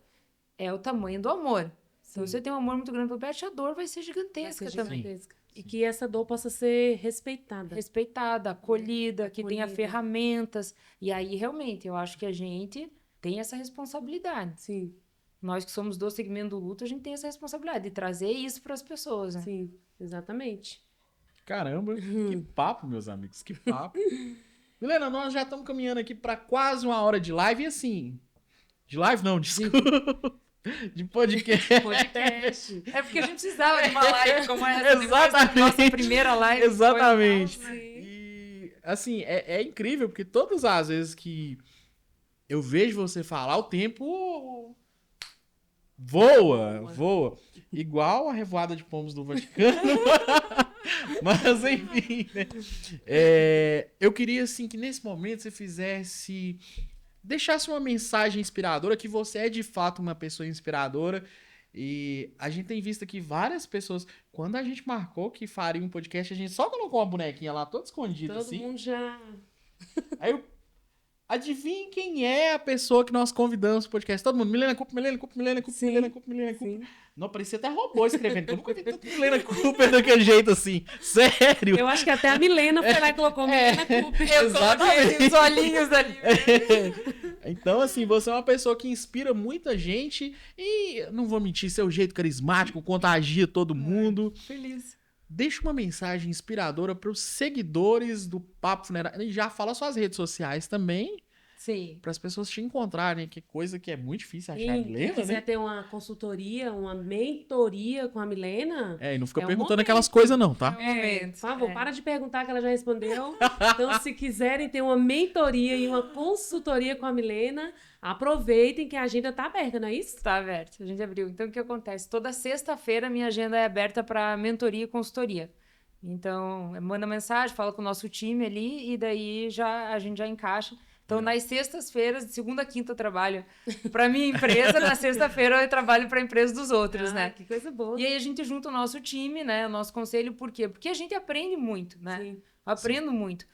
S8: é o tamanho do amor. Se você tem um amor muito grande pelo pet, a dor vai ser gigantesca
S6: Vai ser
S8: também.
S6: gigantesca. E que essa dor possa ser respeitada.
S8: Respeitada, acolhida, que tenha
S6: Acolhida.
S8: ferramentas. E aí, realmente, eu acho que a gente tem essa responsabilidade.
S6: Sim,
S8: Nós que somos do segmento do luto, a gente tem essa responsabilidade de trazer isso para as pessoas, né?
S6: sim, exatamente.
S7: Caramba, que papo, meus amigos, que papo. Milena, nós já estamos caminhando aqui para quase 1 hora de live e assim... De live não, desculpa. De podcast.
S6: Podcast.
S8: É porque a gente precisava de uma live como essa.
S7: Exatamente.
S8: Nossa primeira live.
S7: Exatamente.
S8: Foi...
S7: E, assim, é incrível, porque todas as vezes que eu vejo você falar, o tempo voa. Igual a revoada de pombos do Vaticano. Mas, enfim, né? Eu queria, assim, que nesse momento você fizesse... Deixasse uma mensagem inspiradora, que você é de fato uma pessoa inspiradora. E a gente tem visto aqui várias pessoas. Quando a gente marcou que faria um podcast, a gente só colocou uma bonequinha lá, toda escondida,
S6: Todo
S7: assim.
S6: mundo já...
S7: Aí eu. Adivinhe quem é a pessoa que nós convidamos pro podcast? Todo mundo. Milena Cooper, Milena Cooper, Milena Cooper,
S6: Sim.
S7: Milena Cooper, Milena Cooper.
S6: Sim.
S7: Não, parecia até robô escrevendo. Eu nunca vi tanto Milena Cooper daquele jeito assim. Sério.
S6: Eu acho que até a Milena foi lá e colocou Milena Cooper.
S8: Eu coloquei os olhinhos ali.
S7: Então, assim, você é uma pessoa que inspira muita gente e, não vou mentir, seu jeito carismático contagia todo mundo.
S8: Feliz.
S7: Deixa uma mensagem inspiradora para os seguidores do Papo Funerário. E já fala suas redes sociais também,
S8: Sim.
S7: para as pessoas te encontrarem, que coisa que é muito difícil achar a
S6: Quem
S7: Milena,
S6: quiser
S7: né?
S6: ter uma consultoria, uma mentoria com a Milena...
S7: E não fica
S6: É um
S7: perguntando
S6: momento.
S7: aquelas coisas não, tá?
S8: Momento.
S6: Por favor, para de perguntar que ela já respondeu. Então, se quiserem ter uma mentoria e uma consultoria com a Milena, aproveitem que a agenda tá aberta, não é isso?
S8: Tá aberto, a gente abriu. Então, o que acontece? Toda sexta-feira, minha agenda é aberta para mentoria e consultoria. Então, manda mensagem, fala com o nosso time ali e daí a gente já encaixa. Então, nas sextas-feiras, de segunda a quinta, eu trabalho para minha empresa, na sexta-feira eu trabalho para a empresa dos outros, né?
S6: Que coisa boa.
S8: E aí a gente junta o nosso time, né? O nosso conselho, por quê? Porque a gente aprende muito, né?
S6: Sim.
S8: Eu aprendo muito.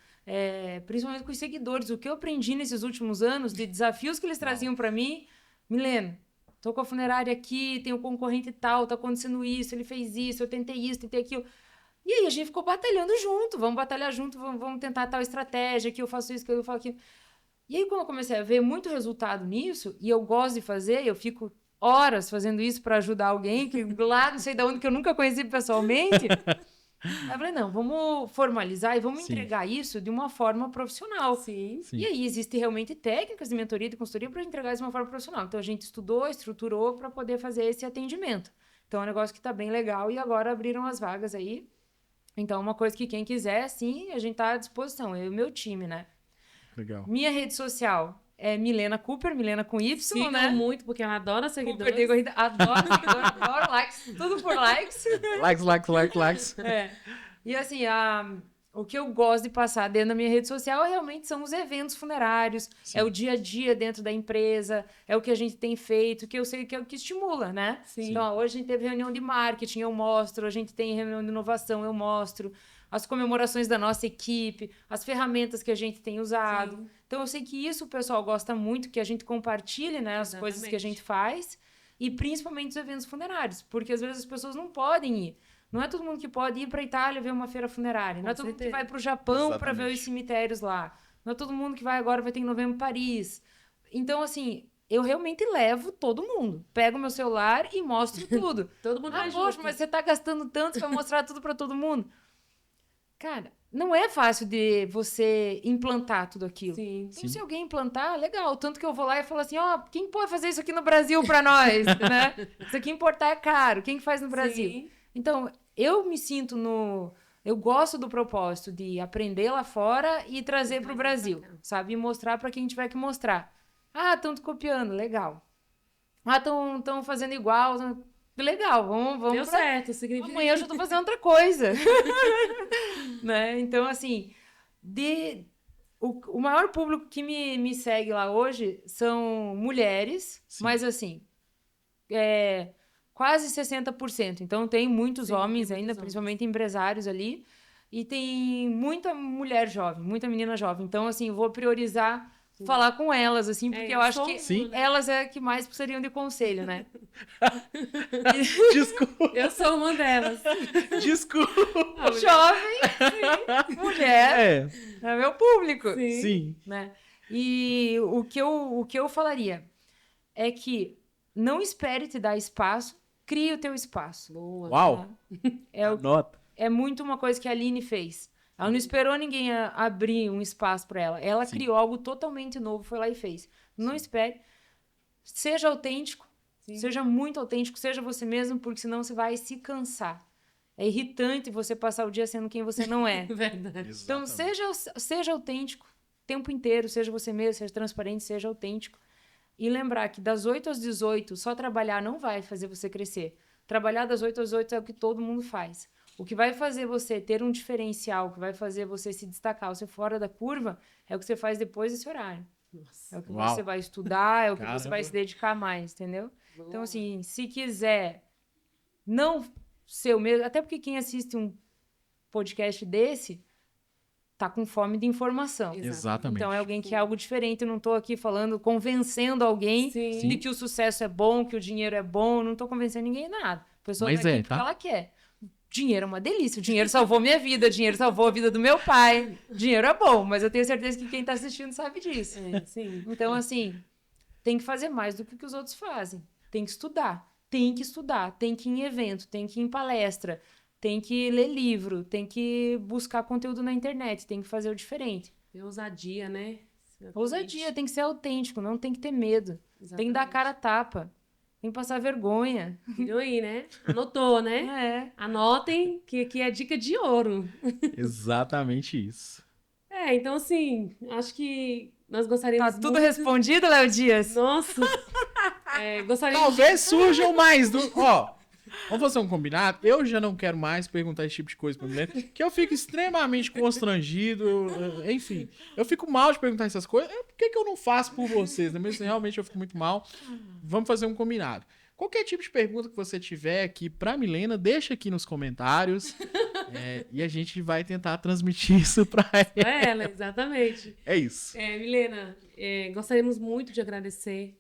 S8: Principalmente com os seguidores. O que eu aprendi nesses últimos anos, de desafios que eles traziam para mim. Milena, tô com a funerária aqui, tem um concorrente tal, tá acontecendo isso, ele fez isso, eu tentei isso, tentei aquilo. E aí a gente ficou batalhando junto, vamos batalhar junto, vamos tentar tal estratégia, que eu faço isso, que eu faço aquilo. E aí, quando eu comecei a ver muito resultado nisso, e eu gosto de fazer, eu fico horas fazendo isso para ajudar alguém, que lá não sei de onde, que eu nunca conheci pessoalmente. Aí eu falei, não, vamos formalizar e vamos
S7: Sim.
S8: entregar isso de uma forma profissional.
S6: Sim.
S7: Sim.
S8: E aí, existem realmente técnicas de mentoria e de consultoria para entregar isso de uma forma profissional. Então, a gente estudou, estruturou para poder fazer esse atendimento. Então, é um negócio que está bem legal e agora abriram as vagas aí. Então, uma coisa que quem quiser, sim, a gente está à disposição. Eu e o meu time, né?
S7: Legal.
S8: Minha rede social é Milena Cooper, Milena com Y,
S6: Sigam
S8: né?
S6: muito, porque ela adora
S8: Cooper
S6: seguidores.
S8: de corrida, adoro seguidor, adoro likes, tudo por likes.
S7: Likes.
S8: E assim, o que eu gosto de passar dentro da minha rede social realmente são os eventos funerários,
S7: Sim.
S8: é o dia a dia dentro da empresa, é o que a gente tem feito, que eu sei que é o que estimula, né?
S6: Sim.
S8: Então, ó, hoje a gente teve reunião de marketing, eu mostro, a gente tem reunião de inovação, eu mostro, as comemorações da nossa equipe, as ferramentas que a gente tem usado.
S6: Sim.
S8: Então, eu sei que isso o pessoal gosta muito, que a gente compartilhe, né, as coisas que a
S6: Exatamente.
S8: gente faz, e principalmente os eventos funerários, porque às vezes as pessoas não podem ir. Não é todo mundo que pode ir para a Itália ver uma feira funerária. Não é todo mundo que
S6: certeza.
S8: vai para o Japão para ver
S7: Exatamente.
S8: os cemitérios lá. Não é todo mundo que vai agora, vai ter em novembro em Paris. Então, assim, eu realmente levo todo mundo. Pego meu celular e mostro tudo.
S6: Todo mundo vai
S8: Poxa,
S6: junto.
S8: mas você tá gastando tanto, você vai mostrar tudo para todo mundo. Cara, não é fácil de você implantar tudo aquilo.
S6: Sim.
S8: Então, se alguém implantar, legal. Tanto que eu vou lá e falo assim, ó, quem pode fazer isso aqui no Brasil para nós, né? Isso aqui importar é caro. Quem que faz no Brasil?
S6: Sim.
S8: Então, eu me sinto eu gosto do propósito de aprender lá fora e trazer para o Brasil, sabe? E mostrar para quem tiver que mostrar. Ah, estão copiando, legal. Ah, estão fazendo igual, legal, vamos
S6: Deu certo, significa.
S8: amanhã eu já tô fazendo outra coisa. Né? Então, assim, o maior público que me segue lá hoje são mulheres,
S7: Sim.
S8: mas assim, quase 60%. Então, tem muitos
S6: Sim,
S8: homens
S6: tem
S8: ainda,
S6: muitos
S8: principalmente empresários ali. E tem muita mulher jovem, muita menina jovem. Então, assim, eu vou priorizar falar com elas, assim, porque eu acho que
S7: Sim.
S8: elas é que mais precisariam de conselho, né?
S7: Desculpa.
S6: Eu sou uma delas.
S7: Desculpa.
S8: Jovem, mulher, é meu público,
S7: Sim.
S8: né? E o que eu falaria é que não espere te dar espaço, crie o teu espaço.
S6: Boa.
S7: Uau. Nota.
S8: É muito uma coisa que a Aline fez. Ela não esperou ninguém abrir um espaço para ela. Ela criou algo totalmente novo, foi lá e fez. Não espere. Seja autêntico. Seja muito autêntico. Seja você mesmo, porque senão você vai se cansar. É irritante você passar o dia sendo quem você não é.
S6: Verdade.
S8: Então, seja autêntico o tempo inteiro. Seja você mesmo, seja transparente, seja autêntico. E lembrar que das 8 às 18, só trabalhar não vai fazer você crescer. Trabalhar das 8 às 8 é o que todo mundo faz. O que vai fazer você ter um diferencial, o que vai fazer você se destacar, você fora da curva, é o que você faz depois desse horário.
S6: Nossa.
S8: É o que
S7: Uau.
S8: você vai estudar, é o que
S7: Caramba.
S8: você vai se dedicar mais, entendeu? Então, assim, se quiser não ser o mesmo... Até porque quem assiste um podcast desse tá com fome de informação.
S7: Exatamente.
S8: Então, é alguém que quer algo diferente. Eu não tô aqui falando, convencendo alguém
S6: Sim.
S8: de que o sucesso é bom, que o dinheiro é bom. Eu não tô convencendo ninguém em nada. A pessoa
S7: Mas
S8: tá aqui
S7: é,
S8: porque
S7: tá?
S8: ela quer. Dinheiro é uma delícia. O dinheiro salvou minha vida. O dinheiro salvou a vida do meu pai. Dinheiro é bom, mas eu tenho certeza que quem tá assistindo sabe disso.
S6: Sim.
S8: Então, assim, tem que fazer mais do que o que os outros fazem. Tem que estudar. Tem que estudar. Tem que ir em evento. Tem que ir em palestra. Tem que ler livro. Tem que buscar conteúdo na internet. Tem que fazer o diferente.
S6: É ousadia, né?
S8: Ousadia. Tem que ser autêntico. Não tem que ter medo. Tem que dar a cara a tapa. Tem que passar vergonha.
S6: Viu aí, né? Anotou, né?
S8: É.
S6: Anotem, que aqui é dica de ouro.
S7: Exatamente isso.
S6: Então assim, acho que nós gostaríamos
S8: Tá tudo
S6: muito...
S8: respondido, Léo Dias?
S6: Nossa! Gostaríamos...
S7: Talvez surjam mais do... Ó, vamos fazer um combinado? Eu já não quero mais perguntar esse tipo de coisa pra mulher, que eu fico extremamente constrangido, enfim. Eu fico mal de perguntar essas coisas. Por que eu não faço por vocês? Né? Mesmo realmente eu fico muito mal. Vamos fazer um combinado. Qualquer tipo de pergunta que você tiver aqui pra Milena, deixa aqui nos comentários. E a gente vai tentar transmitir isso pra ela.
S6: Ela, exatamente.
S7: É isso.
S6: Milena, gostaríamos muito de agradecer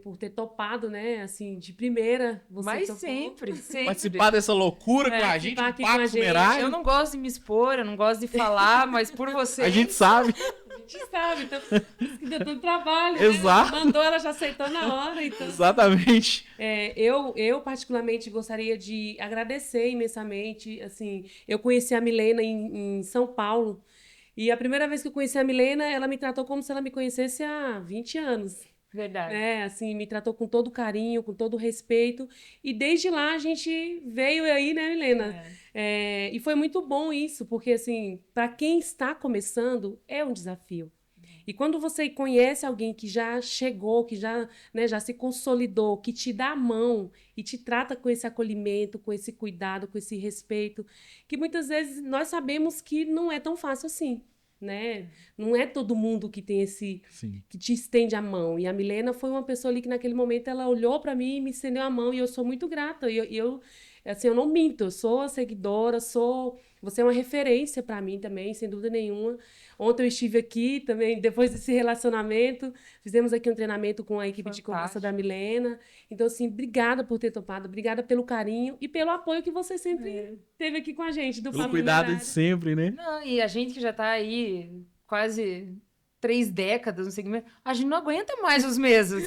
S6: por ter topado, né? Assim, de primeira. Você
S8: Mas
S6: topou.
S8: sempre.
S7: Participar dessa loucura com a gente,
S6: participar
S7: do
S6: aqui
S7: Papo
S6: com a gente.
S7: Funerário.
S8: Eu não gosto de me expor, eu não gosto de falar, mas por você.
S7: A gente sabe.
S6: A gente sabe, então, isso que deu tanto trabalho.
S7: Exato.
S6: Né? Mandou, ela já aceitou na hora. Então,
S7: Exatamente.
S6: eu particularmente gostaria de agradecer imensamente. Assim, eu conheci a Milena em São Paulo. E a primeira vez que eu conheci a Milena, ela me tratou como se ela me conhecesse há 20 anos.
S8: Verdade.
S6: Assim, me tratou com todo carinho, com todo respeito. E desde lá a gente veio aí, né, Milena? E foi muito bom isso, porque, assim, para quem está começando, é um desafio. E quando você conhece alguém que já chegou, que já, né, já se consolidou, que te dá a mão e te trata com esse acolhimento, com esse cuidado, com esse respeito, que muitas vezes nós sabemos que não é tão fácil assim. Né? Não é todo mundo que tem que te estende a mão. E a Milena foi uma pessoa ali que naquele momento ela olhou para mim e me estendeu a mão, e eu sou muito grata. E eu não minto, eu sou a seguidora, você é uma referência para mim também, sem dúvida nenhuma. Ontem eu estive aqui também, depois desse relacionamento, fizemos aqui um treinamento com a equipe de conversa da Milena. Então, assim, obrigada por ter topado, obrigada pelo carinho e pelo apoio que você sempre teve aqui com a gente. Do
S7: Pelo
S6: Papo
S7: cuidado de
S6: Funerário.
S7: sempre, né?
S8: Não, e a gente que já tá aí quase 3 décadas no segmento, a gente não aguenta mais os mesmos.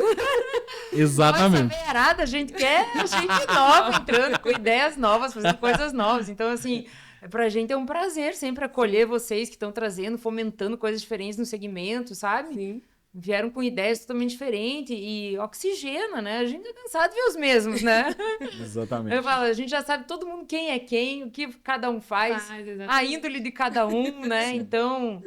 S7: Exatamente.
S8: Nossa, veiarada, a gente quer gente nova entrando com ideias novas, fazendo coisas novas. Então, assim, pra gente é um prazer sempre acolher vocês que estão trazendo, fomentando coisas diferentes no segmento, sabe?
S6: Sim.
S8: Vieram com ideias totalmente diferentes e oxigena, né? A gente é cansado de ver os mesmos, né?
S7: Exatamente.
S8: Eu falo, a gente já sabe todo mundo quem é quem, o que cada um faz,
S6: exatamente.
S8: a índole de cada um, né? Então,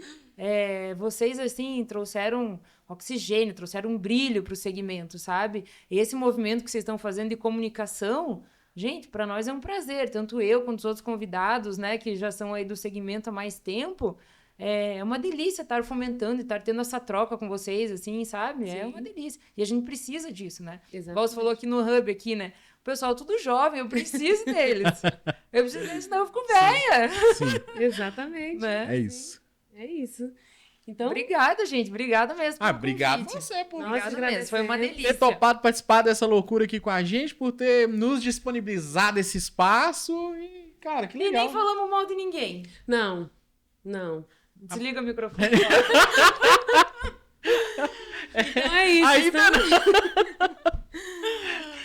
S8: vocês, assim, trouxeram oxigênio, trouxeram um brilho para o segmento, sabe? Esse movimento que vocês estão fazendo de comunicação, gente, para nós é um prazer, tanto eu quanto os outros convidados, né, que já são aí do segmento há mais tempo. É uma delícia estar fomentando e estar tendo essa troca com vocês, assim, sabe?
S6: Sim.
S8: É uma delícia. E a gente precisa disso, né?
S6: Exatamente.
S8: Igual você falou aqui no Hub, aqui, né? O pessoal tudo jovem, eu preciso deles. Eu preciso deles, senão eu fico velha.
S7: Sim,
S6: Exatamente.
S8: Né?
S7: é isso.
S6: É isso. Então,
S8: Obrigada, gente. Obrigada mesmo. pelo
S7: Obrigado
S8: convite.
S7: você por
S6: Nós
S8: Obrigada
S6: agradecemos.
S8: mesmo. Foi uma
S7: ter
S8: delícia.
S7: topado participar dessa loucura aqui com a gente, por ter nos disponibilizado esse espaço. E, cara, que
S8: E
S7: legal.
S8: nem falamos mal de ninguém.
S6: não.
S8: Desliga o microfone.
S6: Então é isso.
S7: Aí,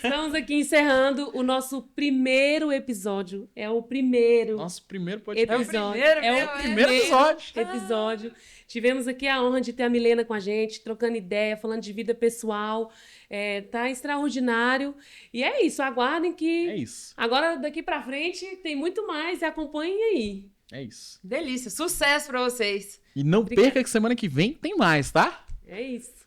S6: Estamos aqui encerrando o nosso primeiro episódio. É o primeiro
S7: Nosso primeiro podcast.
S6: episódio.
S8: primeiro
S6: É
S8: mesmo,
S6: o
S8: é?
S6: primeiro
S7: Episódio.
S6: episódio. Tivemos aqui a honra de ter a Milena com a gente, trocando ideia, falando de vida pessoal. Tá extraordinário. E é isso, aguardem que
S7: É isso.
S6: agora daqui pra frente tem muito mais e acompanhem aí.
S7: É isso.
S8: Delícia. Sucesso pra vocês.
S7: E não
S6: Obrigada.
S7: perca que semana que vem tem mais, tá?
S6: É isso.